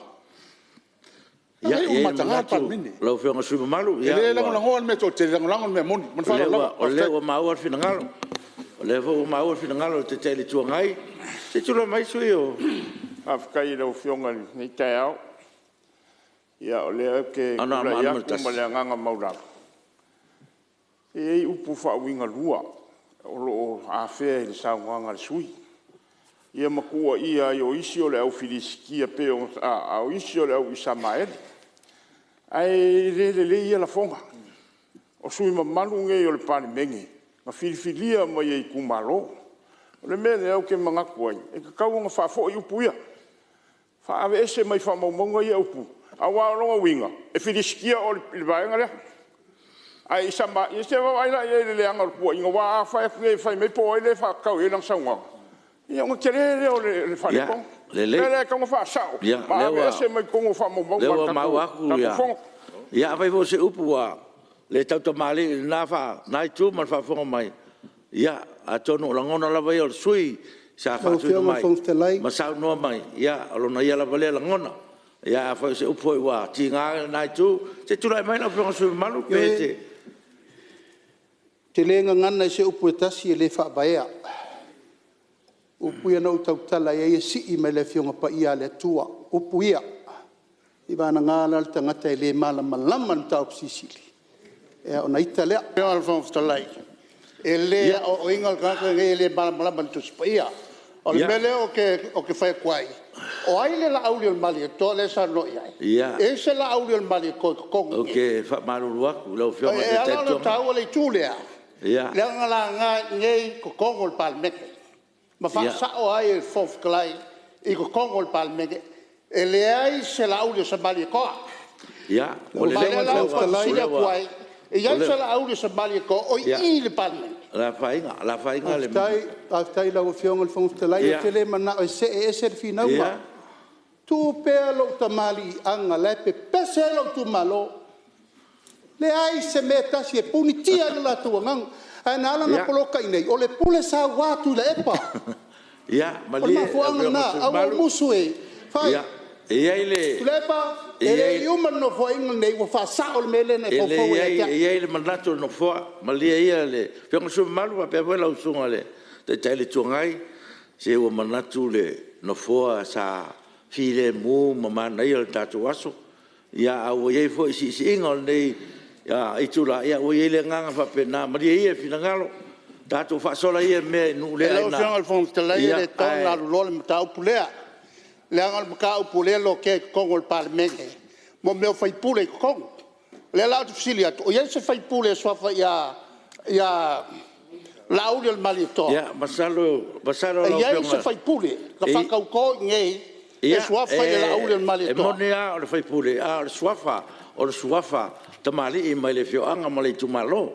Ia, e matanga Palemene. Lau whionga sui mamalu. E le lango langoa le mea to te lango le mea moni. O lewa maua fina ngalo. O lewa maua fina ngalo te te li tuangai. Se tula mai sui o. Afkai lau whionga ni tai au. Ia o lea ke kula iaku ma lea nganga maurau. E ei upu whaawinga lua. O lo a whea i le saunganga le sui. Ia makua ia i o isi o le au Filistia pe o isi o le au Isamaeli. Ai le ia la fonga. O sui mamalu nge o le Palemene. Ma filifilia ma ia i kumalo. O le mele au ke mangaku ai. E kakau nga whaafo i upu ia. Whaawe ese mai whaamaumonga ia upu. Awa ronga winga. E Filistia o le vaenga lea. Ai sama i se wa ina i le anga po inga wa fa fa me po ile fa ka i lang sangwa. Ia nga kere o le fa le ko. Le ka mo fa sao. Ma le se me ko fa mo mo. Le ma wa ku ya. Ia vai vo se upu wa. Le tau to mali na fa na tu ma fa fo mai. Ia a tono langona la vai o sui sa fa tu mai. Ma sa no mai. Ia lo na ia la vale langona. Ia fa se upo wa tinga na tu se tu lai mai na fa su malu pe te. Te lenga ngana se upo tasi e le fa baia. Upo ia no tau tala e si I me le fionga pa ia le tua. Upo ia. I vana ngala le tangata e le malama lama ni tau psisili. E o na ita lea. Pea alfa talai. E le o ingal kaka e le malama lama ni tu pa ia. O le mele o ke fai kwai. O ai le la auli o mali to le sa no ia. E se la auli o mali ko ko. Okay, fa malu wa lo fionga te te. E ala tau le tulea. Ia. Le ngala nga ngei ko ko Palemene. Ma fa sa o ai fof klai I ko Kongo Palemene e le ai se la audio sa bali ko ia o le la fa la kwai e ia se la audio sa bali ko o I le Palemene la fainga le aftai la fionga fon tala te le mana o se fina wa tu pe lo tamali anga le pe pese lo tu malo le ai se meta si e punitia la tu ngang ana ala na poloka nei o le pule sa watu le epa ia mali ma fuanga na au musue fai ia ile lepa ele human no fo inga nei wo fa sa o mele ne fo fo ia ile mandato no fo mali ia le fionga su malu pa pe la usunga le te tele tungai se o manatu le no fo sa file mu mama na ia tatu waso ia au ia fo si inga nei ya itula ia o ile nganga fa pena mali ia fina ngalo dato fa sola ia me nu le na lo fon tele le tona lo le tau pulea le angal ka pulea lo ke Kongo Palemene mo me fai pule Kongo le la filia o ia se fai pule so fa ia la audio mali to ia basalo ia se fai pule ka fa ko ngei e so fa la audio mali to e monia o fai pule a suafa o suafa tamali I mai le fio anga mali tu malo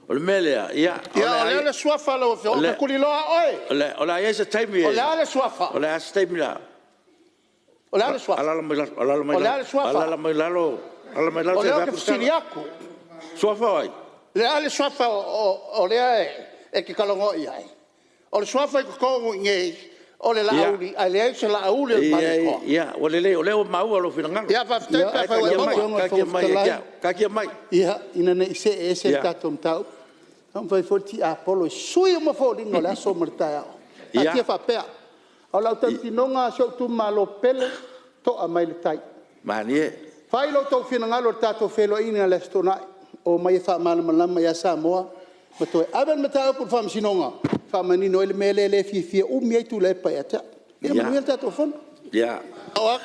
o le mele ia o le suafa lo fio ka kuliloa oi o la ia se taimi o le suafa o la se taimi la o le suafa ala mai lalo o le siriaku suafa ai le suafa o le e ke kalongo ia o le suafa ko ngei o le lauli ai le se la auli o male ia o le mau lo fina ngal ia fa ka mai ia ina nei se tatom tau am vai forti apolo sui mo fo lingo la so merta ia ke fa pe o la tanti nonga so tu malo pele to a mai le tai manie fai lo to fina ngalo tato felo ina le stona o mai fa mal malama ya samoa mato aben meta por fam sinonga fa mani no le mele le fi mi tu le pa eta ina mo tato fon ya o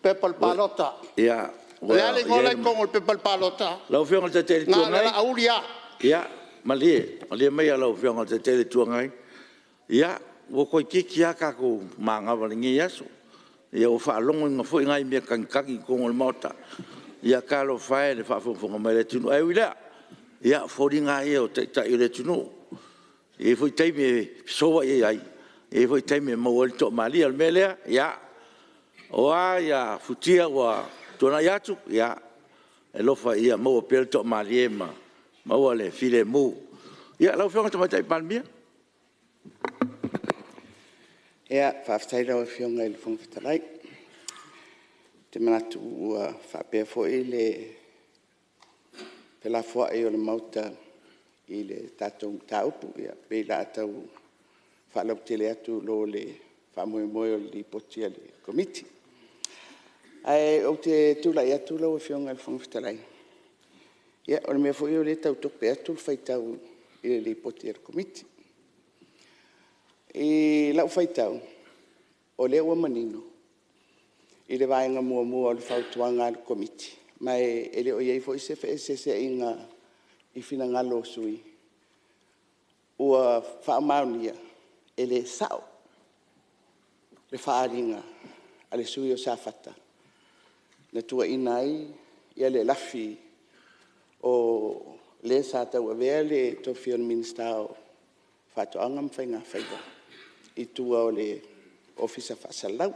pepal palota ya le ale ngola con el pepal palota lo fiong te te tu ngai aulia ya mali mai lo fiong te te tu ngai ya wo ko ki ka ko manga valingi yaso ia o fa longo nga fo ngai me kan ko ngol mota ia ka lo fa le fa fo mai le tu ai wila ia fo ringa ia o te le tu no e fo tai me so ai e fo tai me mo to mali al mele ia o ia futia wa tona yatu ia e lo fa ia mo pel to mali ma mo le file mu ia lo fo to mai palmia ia faafetai lau e fioga I le fogafetalai te manatu ua faapea foʻi le pelafoaʻi o le mauta I le tatou taupu ia pei la atau faalautele atu lo le faamoemoe o le lipoti a le komiti ae ou te tulaʻi atu lau e fioga I le fogafetalai ia o le mea foʻi o le tautope atu le faitau I le lipoti a le komiti I lau faitau o le ua manino I le vaenga muamua o le fautuanga le komiti mai ele o iei foʻi se feʻeseseʻiga I finagalo sui ua faamaunia e lē saʻo le faaliga a le sui o safata na tuaʻina ai ia le lafi o lē sa tauavea le tofi o le minista o faatoʻaga ma faiga faiga I tua o le ofisa faasalau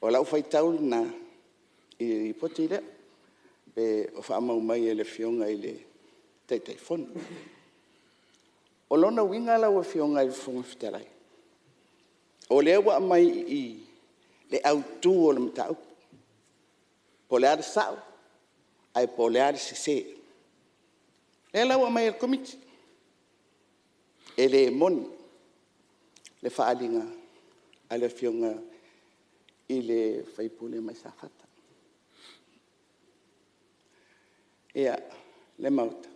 o lau faitau na I poti lea pe o faamau mai e le fioga I le taitaifonu o lona uiga lau e fioga I le fogafetalai o lea ua mai I le autū o le mataupu po le ar sao ai po le ar se le la wa mai komiti ele mon le faalinga ale fionga ile fai pule mai sa fata ia le mauta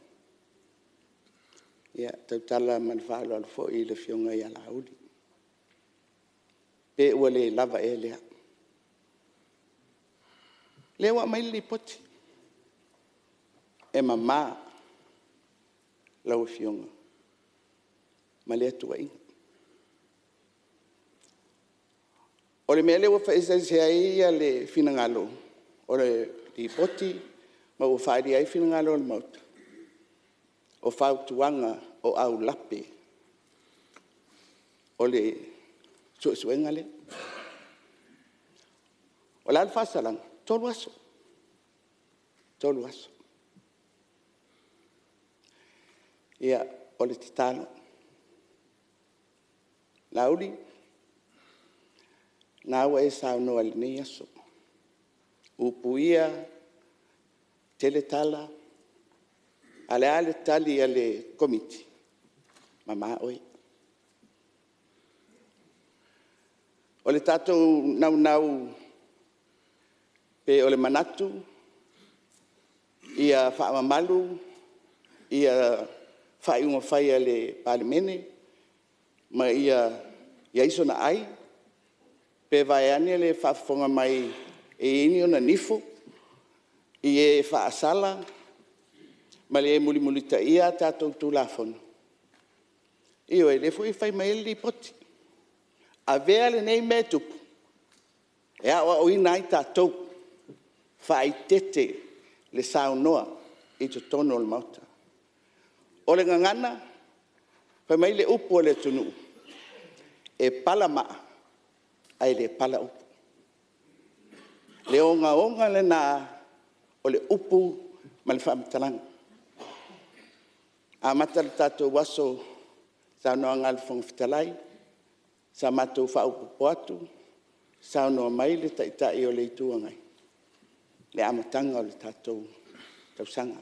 ia tautala man faalo al fo ile fionga ia la udi pe wale lava ele le wa mai li poti e mama la fionga ma le tu ai o le mele wa fa se ai le finangalo o le li poti ma o fa ai finangalo le maut o fa tuanga o au lape o le suenga le o la fa salang tolu aso ia o le titano lauli na wa esa no al ni aso upuia teletala ale tali ale komiti mama oi o le tato nau pe o le manatu ia fa mamalu ia fa un fa le palemene ma ia iso na ai pe vai ane le fa fonga mai e ini ona nifo e fa sala ma le muli ta ia tato tu la fon io e le foi fai mai li poti a vele nei metu e a o inai tato fai tete le saunoa i to tono le mauta o le ngangana fai mai le upu le tunu e palama ai le pala upu le onga le na o le upu ma le whaamtalanga a mata le tatou waso sa noa ngal fong fitalai sa matou whaupu poatu sa noa mai le taitai o le itua ngai le amatanga o le tatou tausanga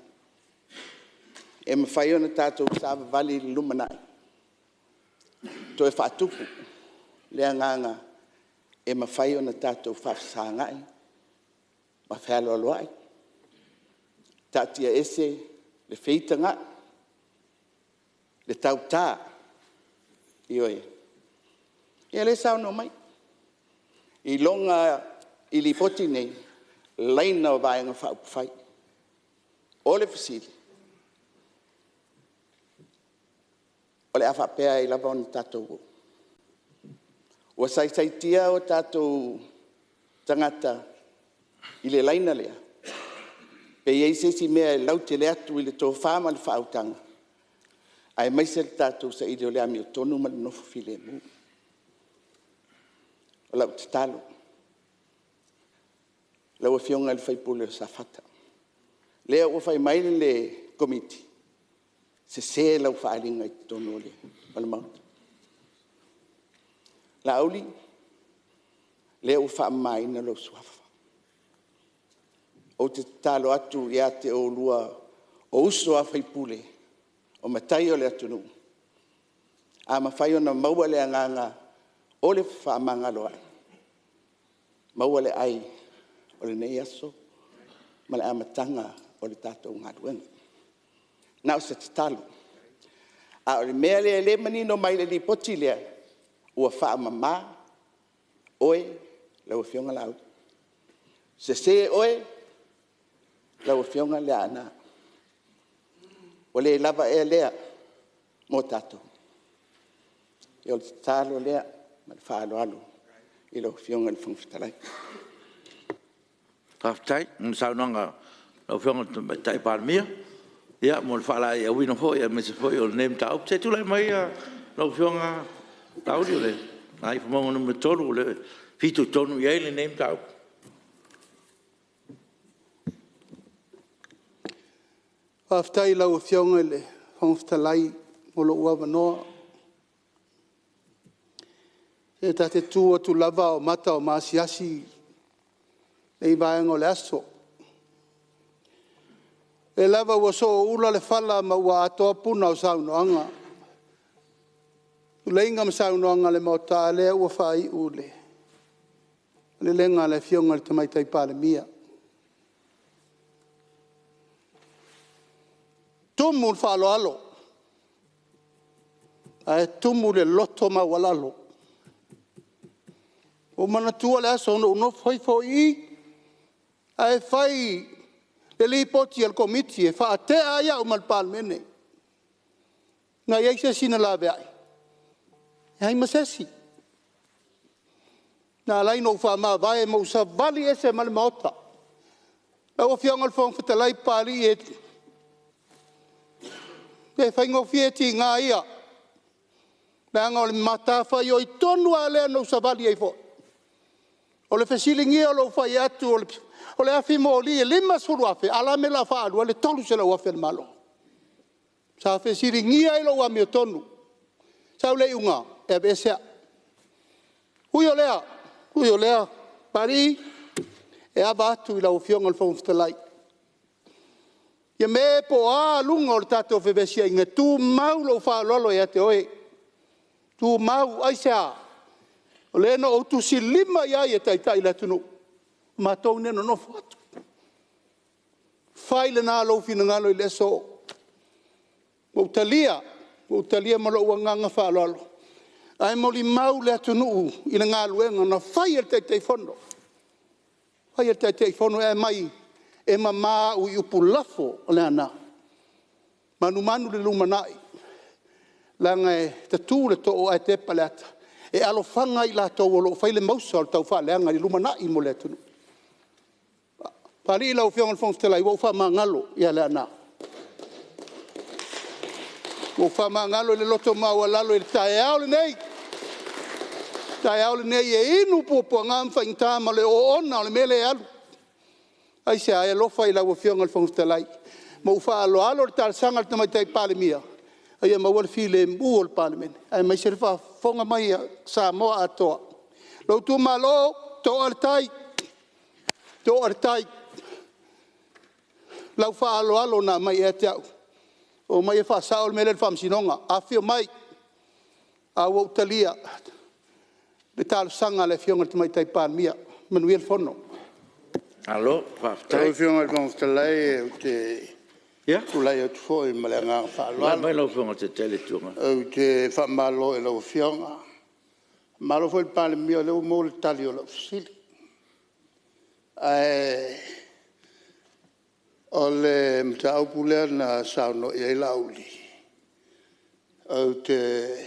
e mawhai ona tatou sa vali lumanai to e whaatupu le anganga e mawhai ona tatou whafsangai ma whalo aloai tatia ese le feitanga le tauta ioe ia le sao no mai i longa i li poti nei laina o vaenga whai o le fasili o le awha pēa i lava on tatou ua saisaitia o tatou tangata i le laina lea pe iei sesi mea e lau te le atu i le tō whāma le whaautanga ai mai se tatou sa i le o le ami o tonu ma le nofo file mu o lau te talo lau a fionga le whaipule o safata lea ua whai mai le komiti se lau whaalinga i tonu o le o le mauta la auli lea ua wha mai na lau suafa o te talo atu ia te o lua o uso a whaipule o matai o le atunu a mawhai o na maua le anganga o le whaamanga loa maua le ai o le nei aso ma le amatanga o le tatou ngaruenga na o se te talo a o le mea le manino mai le li poti lea ua whaamama oe lau fionga lau se oe lau fionga lea ana o le lava e lea mo tatou e o le talo lea ma le whaalo alo i lau fionga le whangfitalai Taftai, saunanga lau fionga tai Palemene ia mo le whaala i awina fo ia mese fo i o le name tau te tulai mai lau fionga tau di o le ai whamonga na me tonu le fitu tonu iei le name tau Whaftai lau fionga le whangfitalai mo lo ua wanoa. E ta te tū atu lava o mata o maasiasi nei vaenga o le aso E lava ua so ula le fala ma ua atoa puna o saunoanga. Leinga ma saunoanga le mauta lea ua whai ule. Le lenga le fionga le Tamaitai Palemene. Tumu le whalo alo. Ai tumu le loto ma walalo. O mana tua le aso no fai foi. Ai fai le lipoti al komiti e fa te aya o mal Palemene. Nga ia se sina la vai. Ai masesi. Na lai no fa ma vai mo sa vali ese mal mota. O fianga al fong fetalai pali e e fai ngo fieti nga ia. Na nga le mata fa yo tonu ale no sa vali e fo. O le fesilingi o lo fai atu o le afi mo li e lima suru afe ala me la fa alu le tolu se la wa fel malo. Sa fesilingi ai lo wa mi tonu. Sa le unga e besa. Uyo lea pari e abatu ila o fionga le fong fetalai. Ia me po a lunga o le tato febesia inga tu mau lo fa lolo ia te oe. Tu mau aisa. O le no o tu si lima ia ia taitai la tunu. Ma tau neno no fatu. Fai le nā lo fina ngalo i le so. Moutalia ma lo uanganga fa lolo. Ai mo li mau le atunu i le ngaluenga na fai el taitai fono. Fai el taitai fono e mai. E mama u upu lafo o le ana. Manu le lumanai. Langa e tatu le to o ai te paleta. E alo fanga i la tau o lo fai le mausa o tau fa leanga i lumanai mo le tunu. Pari la o fionga le fongstela i wau fa mangalo i ale ana. Wau fa mangalo i le loto maua lalo i le tae au le nei. Tae au le nei e inu pupo ngamfa intama le o ona o le mele alu. Ai se ai lofa i la fionga le fongstela i. Mo fa alo le tal sanga le Tamaitai Palemene. Ai ma wal file mu o Palemene. Ai mai se fa fonga mai sa mo atoa. Lo tu malo to altai. To altai. Lau fa alo na mai e te au. O mai e fa sao le mele le famsinonga. A fio mai. A wau talia. Le tal sanga le fionga le Tamaitai Palemene. Manuel Fono. Alo, tau fionga le fongstela o te tulai o te foi ma le ngā whaalua. Mai lau fionga te tele tunga. O te whamalo e lau fionga. Malo foi le Palemene o leo mo le tali o lau sili. O le mta upulea na sauno i lauli. O te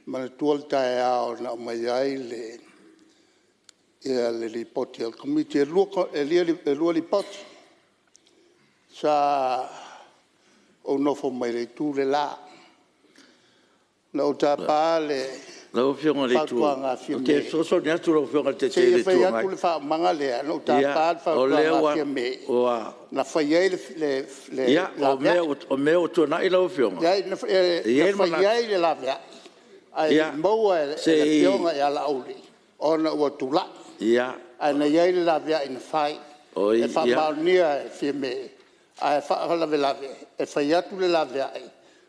manatua le tae ao na mai ai le ia le lipoti al komiti e lua lipoti. Sa o nofo mai le tu le la. Na o tapa le lau fionga le tu. O te soso ni atu lau fionga te te le tu. Se fai atu le wha manga lea. Na o tapa le wha kia me. Na fai ei le ia, o mea o tuna i lau fionga. Na fai ei le la vea. Ai maua le fionga i ala auli. Ona ua tula. Ia. Ai na iei le la vea ina fai. E wha maunia e fia me. Ai whaalave lave, e whai atu le lave ai,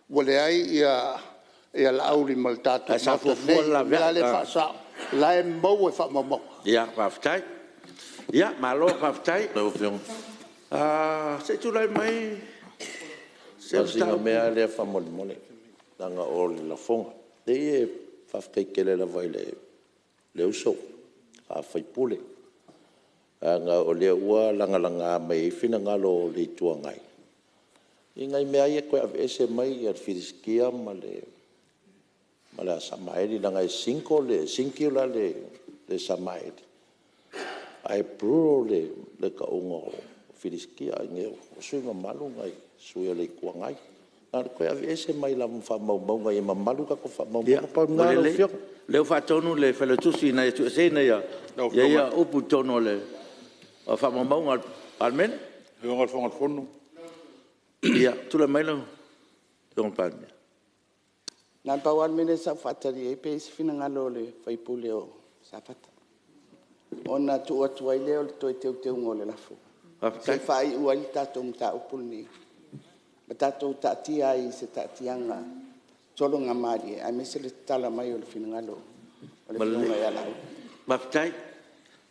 wale ai ia la auri mal tātou. Ai sa fua lave ai. Le whaasau, la e mau e whamamau. Ia, whaftai. Ia, malo whaftai. Lau fiong. Se tu lai mai. Singa mea lea whamole mole, nanga o le la fonga. Te e whafkai kele la vai le uso, a whai pule. Nga o lea ua langa mai fina ngalo le tuangai. I ngai mea ia koe ave ese mai ar firiskia ma le asamaeri langa e sinkio la le samaeri. Ai pruro le ka unga o firiskia nge o suinga malu ngai suia le kuangai. Nga koe ave ese mai la mwhamau ngai e mamalu ka ko whamau pa ngalo fiok. Leo whatonu le whaletusi na e tu ese na ia upu tono le a whamamau al men? Hionga whangat whonu. Ia, tula mai lau. Hionga Palemene. Nā pau al mene sa whatari e pe isi whina ngalo le whaipule o sa whata. O nā tu atu ai leo le toi teu ngō le lafo. Se fai ua i tātou mta upuni. Ma tātou tātia i se tātianga. Tolo ngā maari, ai me se le tala mai o le finangalo. O le finanga ia lau. Maftai,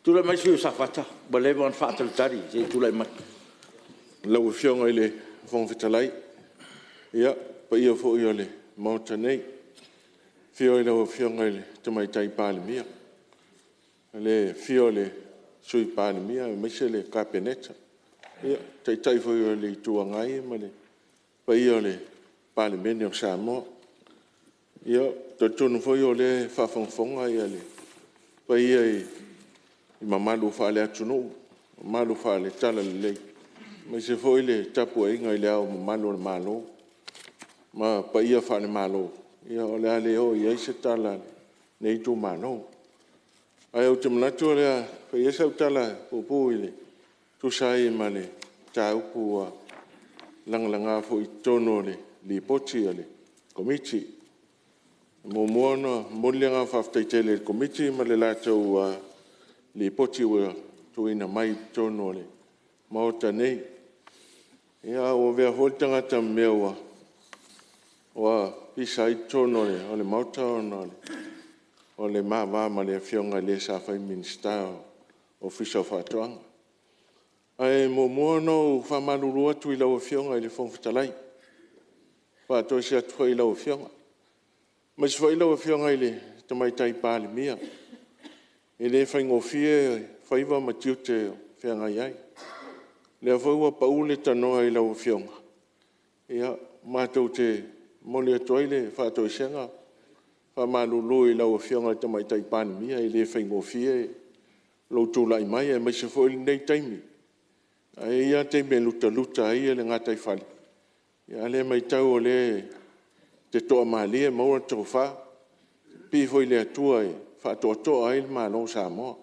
tula mai sui safata, ba le wan fatal tari, se tula mai. Lau fionga i le whongwhitalai. Ia, pa ia fo i o le mauta nei. Fio i lau fionga i le tamaitai Palemene. Le fio le sui Palemene, mai se le kapeneta. Ia, tai fo i o le tuangai, ma le pa ia o le Palemene o Samoa. Ia, tonu fo i o le whawhongwhonga ia le. Pa ia i mamalu wha le atunu, mamalu wha le tala le lei. Mai se fo i le tapu e inga i le au mamalu le malo. Ma pa ia wha le malo. Ia o le ale o ia i se tala nei tu malo. Ai au te manatu o lea, pa ia sau tala pupu i le. Tu sai ma le ta upu a langalanga fo i tono le li poti a le komiti. Mo moana molenga whaftaitele le komiti ma le lātou li poti ua tuina mai tono le maota nei. Ia o vea holtanga ta mea wa pisa i tono le o le maota o le maa ma le fionga le sa fai minista o fisa whatoanga. Ai mo moana o whamalurua tu i lau fionga i le whongwhitalai. Whatoa si atu i lau fionga. Mas foi lau fionga i le tamaitai Palemene. E le whaingofie whaiva matiu te whianga iai. Lea whaua paule tanoa i lau fionga. Ia mātou te mole atoa i le whātou senga. Whamalulu i lau fionga i tamaitai Palemene. I le whaingofie lau tūlai mai e maise foi nei taimi. Ai ia teime luta ai le ngatai whali. Ia le mai tau o le te toa mali e maura tau wha. Pi foi le atua e whatoa ai le malo Samoa.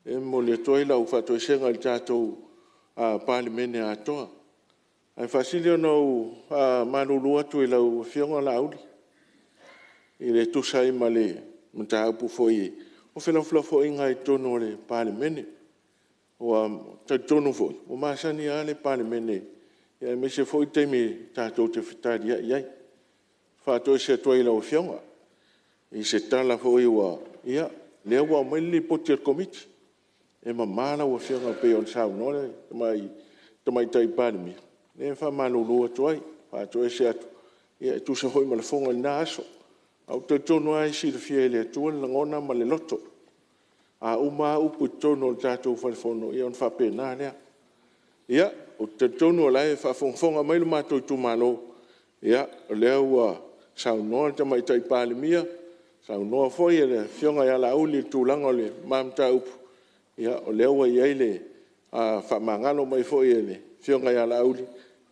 E mo le atua i lau whatoa senga i tātou Palemene atoa. Ai whasili o nau malulu atu i lau fionga la auli. I le tusai ma le mta upu foi o whenawhila foi ngai tono le Palemene. O tono foi. O masani a le Palemene. Ia me se foi teimi tātou te whitari iai. Whātua se atua i lau fionga. I se tala foi ua. Ia, lea ua mai li poti al komiti. E mamana ua fionga pe on sau nore. Tamai tai Palemene. Ne wha malulu atuai. Whātua se atu. Ia, tu se hoi malafonga i nā aso. Au te tono ai si le fia le atua langona ma le loto. A uma upu tono le tātou whalifono. Ia on whape nā lea. Ia, o te tono lai whafonga mai le mātou i tu malo. Ia, lea ua sau noa te mai tai Palemene. Sau noa foi e le fionga ia la uli tūlanga o le mamta upu. Ia, o lea ua iai le whamangalo mai foi e le fionga ia la uli.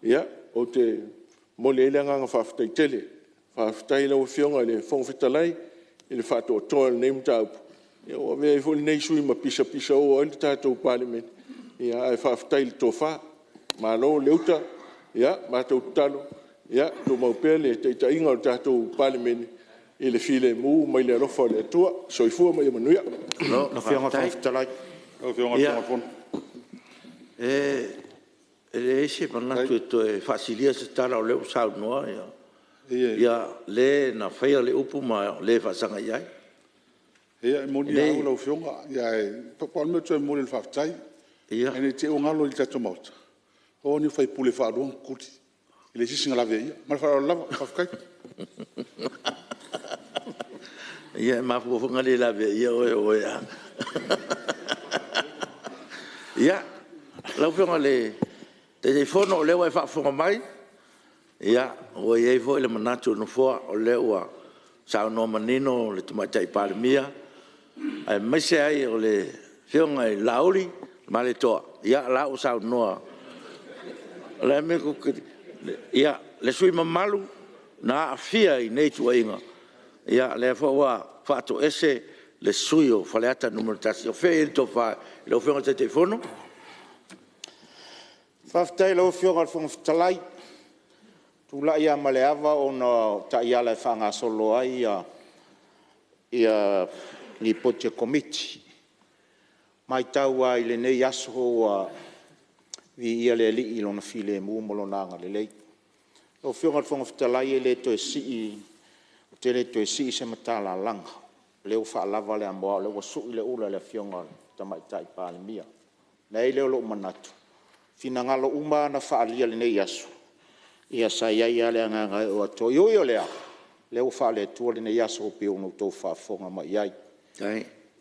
Ia, o te mole ele nganga whaftai tele. Whaftai lau fionga le whongwhitalai. I le whātua toa le neimta upu. Ia, o vea i foli nei sui ma pisa o ele tātou Palemene. Ia, ai whaftai le tofa. Malo leuta. Ia, mātou talo. Ia, tō maupea le teita inga o tātou Palemene. I le file mu mai le rofa le atua. Soifua mai manuia. No, whionga whawhitalai. O whionga whangapon. E se manatu e to e fasilia se tala o leo sau noa. Ia, le na whaia le upu ma le whasanga iai. Ia, moni au lau whionga. Ia, papan me tu e moni le whawhitai. Ia. E ne te o ngalo i tato mauta. O ni whai pule whaadong kuti. I le sisinga lawe ia. Mara whaadong lava, whawhikai. Ia, mafuafunga le lawe ia oe a. Ia, lau whionga le te fono o leo e whaafunga mai. Ia, o e fo ele manatu no fo o leo a sao no manino le tamaitai Palemene. Ai mese ai o le whionga i lauri ma le toa. Ia, lau sao noa. Le me ko ia, le sui mamalu na afia i nei tua inga. Ia, le fo wa fato ese le sui o faleata numero tasi. O fe il to fa, le o whionga te telefono. Whaftai lau whionga le whongwhitalai. Tula ia maleava o na ta ia le whanga solo ai ia ni potia komiti. Mai tau ai le nei aso vi ia le li lona file mu mo lona nga le lei o fionga fonga fitalai le to si te le to si se matala langa le o fa lava le ambo le o su le ula le fionga tamai tai Palemene nei le lo manatu fina ngalo uma na fa alia le nei yasu ia sa ia ia le nga o to yo le o fa le tu le nei yasu o pe no to fa fonga mai ai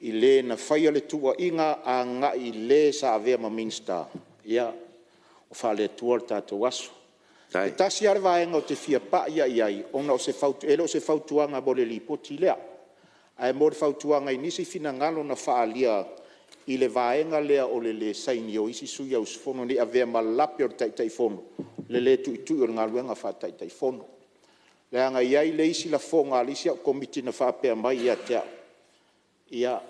i le na fai le tua inga a nga i le sa ave ma minsta ia o fa le tua tato waso e tasi ar vaenga o te fia pa ia iai ona o se fautu elo se fautuanga mo le lipoti lea ai mo le fautuanga i nisi fina ngalo na fa alia i le vaenga lea o le saini o isi suia usfono ni ave ma lapi o tai fono le tu o ngaluenga fa tai fono le anga iai le isi la fonga alisia o komiti na fa pe mai ia te ia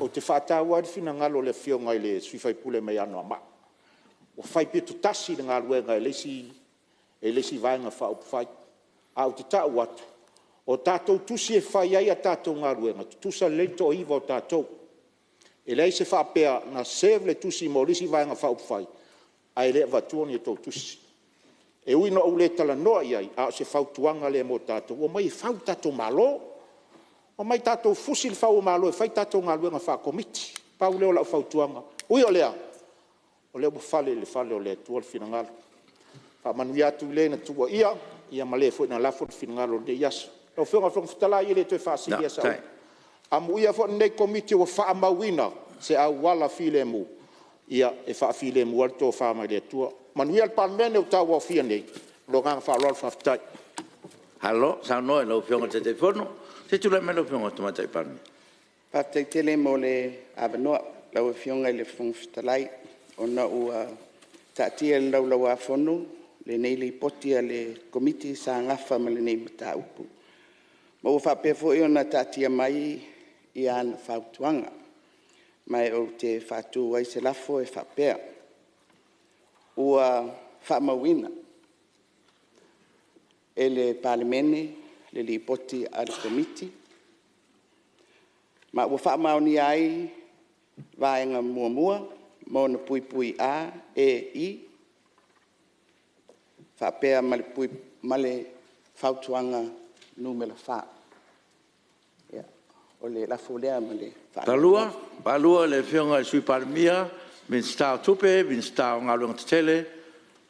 o te whātāua fina ngalo le fionga i le suifai pule mai anō ama. O whai pia tutasi le ngā luenga e lesi vaenga whaupu whai. A o te tāu atu. O tātou tusi e whai ai a tātou ngā luenga. Tusa leito o iwa o tātou. E lei se whapea na sev le tusi mo lesi vaenga whaupu whai. A e lea vatuoni e tō tusi. E uino au le tala noa iai. A o se whautuanga le mo tātou. O mai whau tātou malo. O mai tātou fusil whau malo e whai tātou ngā luenga wha komiti. Pau leo lau whautuanga. Ui o lea. O leo le fale o lea tua le fina ngalo. Wha manu atu le na tua ia. Ia ma le fwoi na lafo le fina ngalo le yaso. O whionga whonga whtala i le toi whaasilia sa. Amu ia fwoi nei komiti o wha amawina. Se au wala file mu. Ia e wha file mu al tō wha mai le tua. Manu ia le Palemene o tau o fia nei. Lo nganga wha lor whaftai. Halo, sa noe lau whionga te fono. Se tu le melo fionga to matai Palemene. Pa te tele mo le avanoa lau fionga le fongfitalai ona ua tatia lau afonu le nei le potia le komiti sa ngafa ma le nei mata upu. Ma ua whape fo i ona tatia mai i ana whautuanga. Mai o te whatu wai se lafo e whapea. Ua whamawina e le Palemene le lipoti al komiti. Ma ua whaamaoni ai vaenga mua mo na pui a e i. Whapea male whautuanga numela wha. O le lafo lea male wha. Palua le whionga sui Palemene, min stau tupe, min stau ngaluanga tele,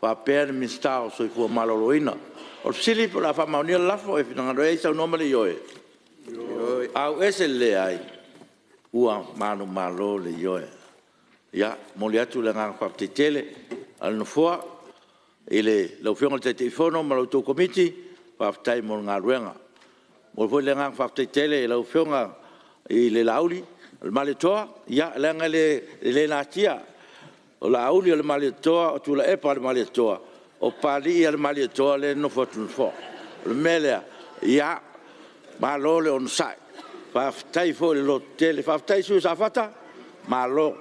whapea min stau sui fua maloloina. O sili po la whamaonia lafo e whinanga rei sau nomale ioe. Au ese le ai. Ua manu malo le ioe. Ia, moli atu le nganga whapte tele. Al no fua. Ile lau whionga te teifono ma lau tō komiti. Whaptai mo ngā ruenga. Mo fui le nganga whapte tele e lau whionga i le lauli. Le male toa. Ia, le ngā le nātia. O la auli o le male toa. O tu la epa le male toa. O pali ia le mali toa le no fotu fo le melea ia malo le on sai fa tai fo le lo tele fa tai su sa fata malo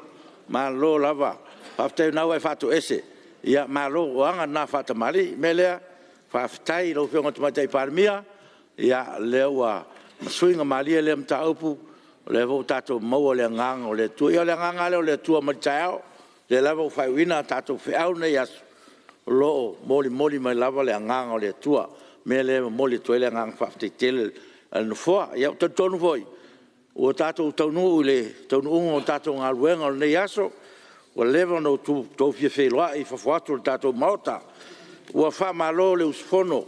lava fa tai na wa fatu ese ia malo wanga na fata mali melea fa tai lo fo ngot matai Palemene ia le wa swinga mali le mta upu le vo tato mo le ngang o le tu ia le ngang le tu ma tao le lava fa wina tato fe au ne ya lo moli mai lava le nganga o le tua me le moli toile ngang fafte tel al no fo ia tonu foi o tato tonu le tonu o tato ngaluenga le yaso o leva no tu to fie loa i fa foto tato mota o fa malo le usfono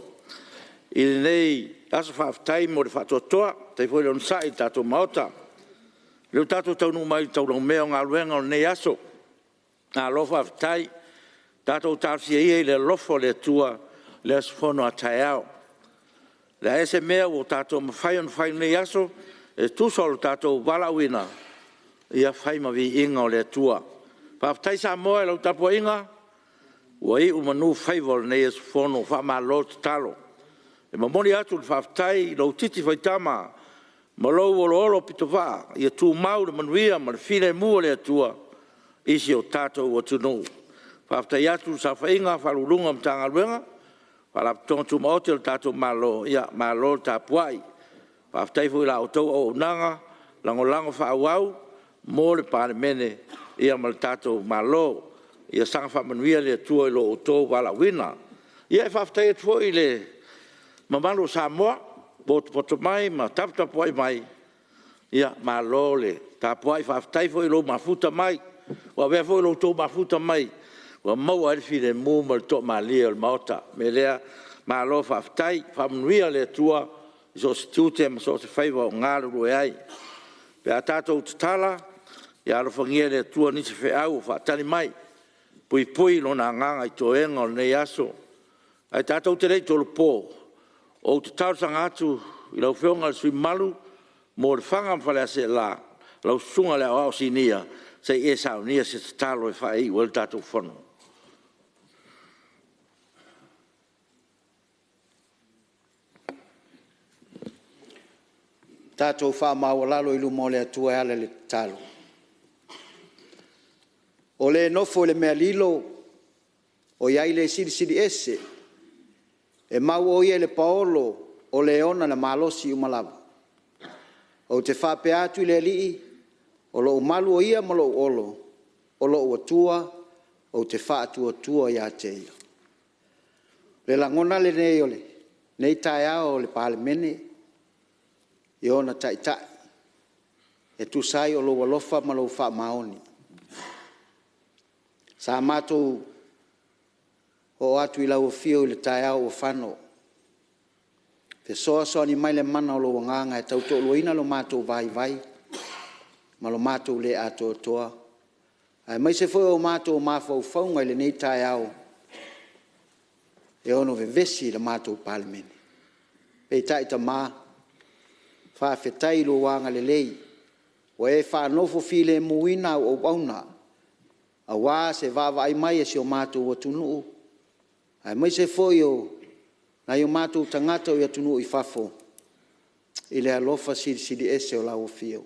il nei aso faftai mo le fato toa te foi on sai tato mota le tato tonu mai tonu me ngaluenga le yaso a lo faftai Tato tafia le lofo le tua le fono a taiao. Le ese mea o tato mawhai ne yaso e tu sol tato walawina ia whai mawi inga o le tua. Paftai sa moe lau tapo inga ua i umanu whaivol ne es fono whama lo talo. E mamoni atu le paftai lau titi whaitama ma lau olo pito wha ia tu mau le manuia ma le fine mua le tua isi o tato o tunu. Whaftai atu sa whainga whalurunga mtanga luenga. Whalaptonga tu maote o tato malo, ia malo tapuai. Whaftai fui la o tau o unanga, lango whaawau, mo le Palemene, ia mal tato malo. ia sanga whamanuia le tua i lo o tō wala wina. Ia e whaftai atu i le mamalo Samoa, poto mai, ma taputapu ai mai. Ia, ma lo le, tapu ai whaftai fo i lo mafuta mai, wa wea fo i lo tō mafuta mai, wa mau arifi le mū ma le tō ma lia o le maota, me lea, ma lo whaftai, whamanuia le tua, so se tiute ma so se whaiva o ngāru rue ai. Pe a tātou tatala, ia alo whangia le tua nisi whe au, whaatani mai, pui lo na nganga i tō enga o nei aso. Ai tātou te rei tōlu pō, o te tausanga atu i lau whionga le sui malu, mo le whanga mwhale a se la, lau sunga le au sinia, se e sao nia se tatalo e whai, o le tātou whanu. Tātou wha mawalalo ilu mo le atua e ale le talo. O le nofo le mea lilo, o iai le siri ese, e mau o ia le paolo, o le ona le malosi umalawa. O te whape atu le lii, o lo umalu o ia malo olo, o lo atua, o te wha atua ia te ia. Le langona le nei ole, nei tae ao le palemene, i ona tai, e tu sai o lo walofa malo wha maoni. Sa mātou o atu i lau fio i le tae au o whano. Te soa ni mai le mana o lo wanganga e tauto lo ina lo mātou vai, ma lo mātou le ato toa. Ai mai se foi o mātou mafau faunga i le nei tae au. E ono vesi le mātou palemene. Pei tai ta mā, whawhetai lo wanga le lei. O e whanofo file muina o bauna. A wā se vava ai mai e si o mātou o tunuu. Ai mai se foi o na i o mātou tangata o i tunuu i whafo. I le alofa siri ese o lau o fio.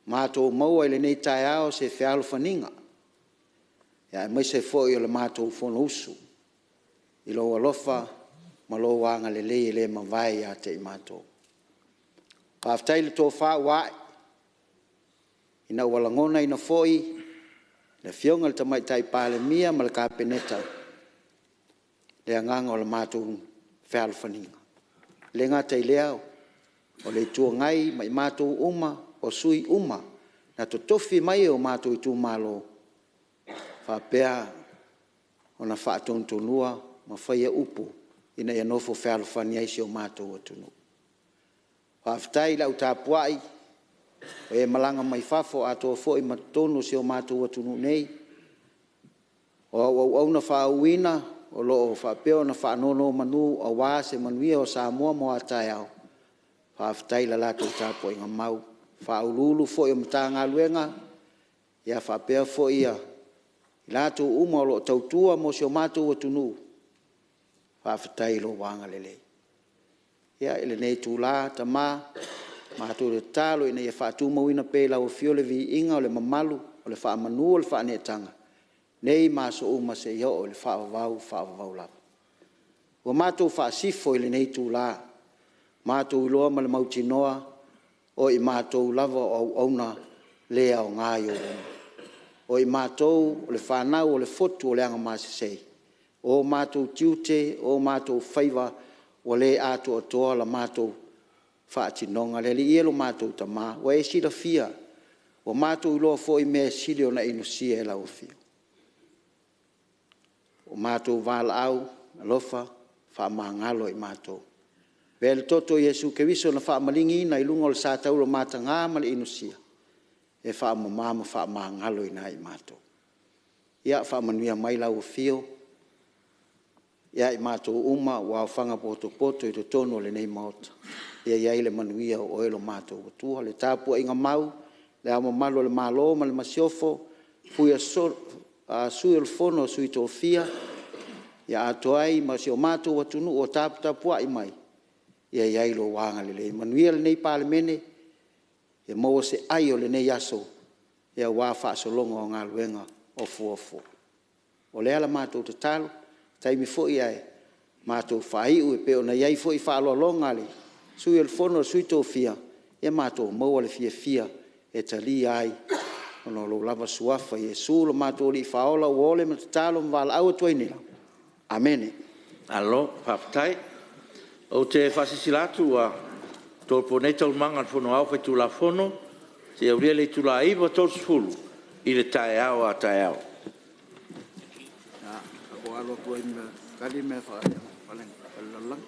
Mātou maua i le nei tae ao se whialo whaninga. Ai mai se foi o le mātou whono usu. I lo alofa ma lo wanga le lei le mawai a te i mātou. Pāwhtai le tō wha wai. Ina walangona ina foi. Le fionga le tamai tai palemia ma le kapeneta. Le anganga o le mātou whialo whaninga. Le ngā tei leao. O le tua ngai mai mātou uma o sui uma. Na to tofi mai o mātou i tū malo. Whapea o na whaatontonua ma whaia upu. Ina ia nofo whialo whania isi o mātou o tunu. Whaftai lau tāpuai. O e malanga mai whafo ato fo i matonu si o mātou o tunu nei. O au na whaauina. O loo whapeo na whaanono manu o wā se manuia o Samoa mo atai au. Whaftai la lato tāpo inga mau. Whaululu fo i o mta ngā luenga. Ia whapea fo ia. I lato uma o lo tautua mo si o mātou o tunu. Whaftai lo wanga lele. Ia ele nei tū la ta mā. Mātou le talo ina ia whaatu mawina pe lau o fio le vi inga o le mamalu. O le wha manu o le wha anetanga. Nei maso uma se ia o le whaavavau lava. Ua mātou whaasifo i le nei tū la. Mātou iloa ma le mautinoa o i mātou lava o auna lea o ngāi o runa. O i mātou o le whanau o le fotu o le anga māsesei. O mātou tiute, o mātou whaiva o le ato o toa la mātou whaatinonga. Le li ielo mātou ta mā. Wa e sila fia. O mātou iloa fo i mea sili o na inusia e lau fio. O mātou wāla au, alofa, whaamangalo i mātou. Vele toto Jesu ke viso na whaamalingi na ilunga o le sātauro māta ngā mali inusia. E whaamamama whaamangalo i nā i mātou. Ia whaamanuia mai lau o fio. Ia i mātou uma wā whanga poto i to tono le nei maota. Ia iai le manuia o elo mātou o tua. Le tāpua inga mau, le amamalo le mālo ma le masiofo, fuia sui o le fono sui tō fia, ia ato ai ma si o mātou atunu o tāpua i mai, ia iai lo wanga le lei. Manuia le nei palemene, ia maua se ai o le nei aso, ia wā whaasolonga o ngā luenga o fuofo. O lea la mātou te talo, taimi fo i ai, mātou whaiu e peo na iai fo i whaalolonga le, sui o le fono sui tō fia, ia mātou maua le fia e tali ai, Ono lo lava suafa Iesu lo matua li faola uole ma tatalo mvala au tuaini. Amen. Alo, whawhatai. O te whasisilatu a tōpo nei tau manga whono au whai tūla whono, te auria le tūla iwa tōs fulu i le tae au a tae au. Ako alo tuaini kali me whalang.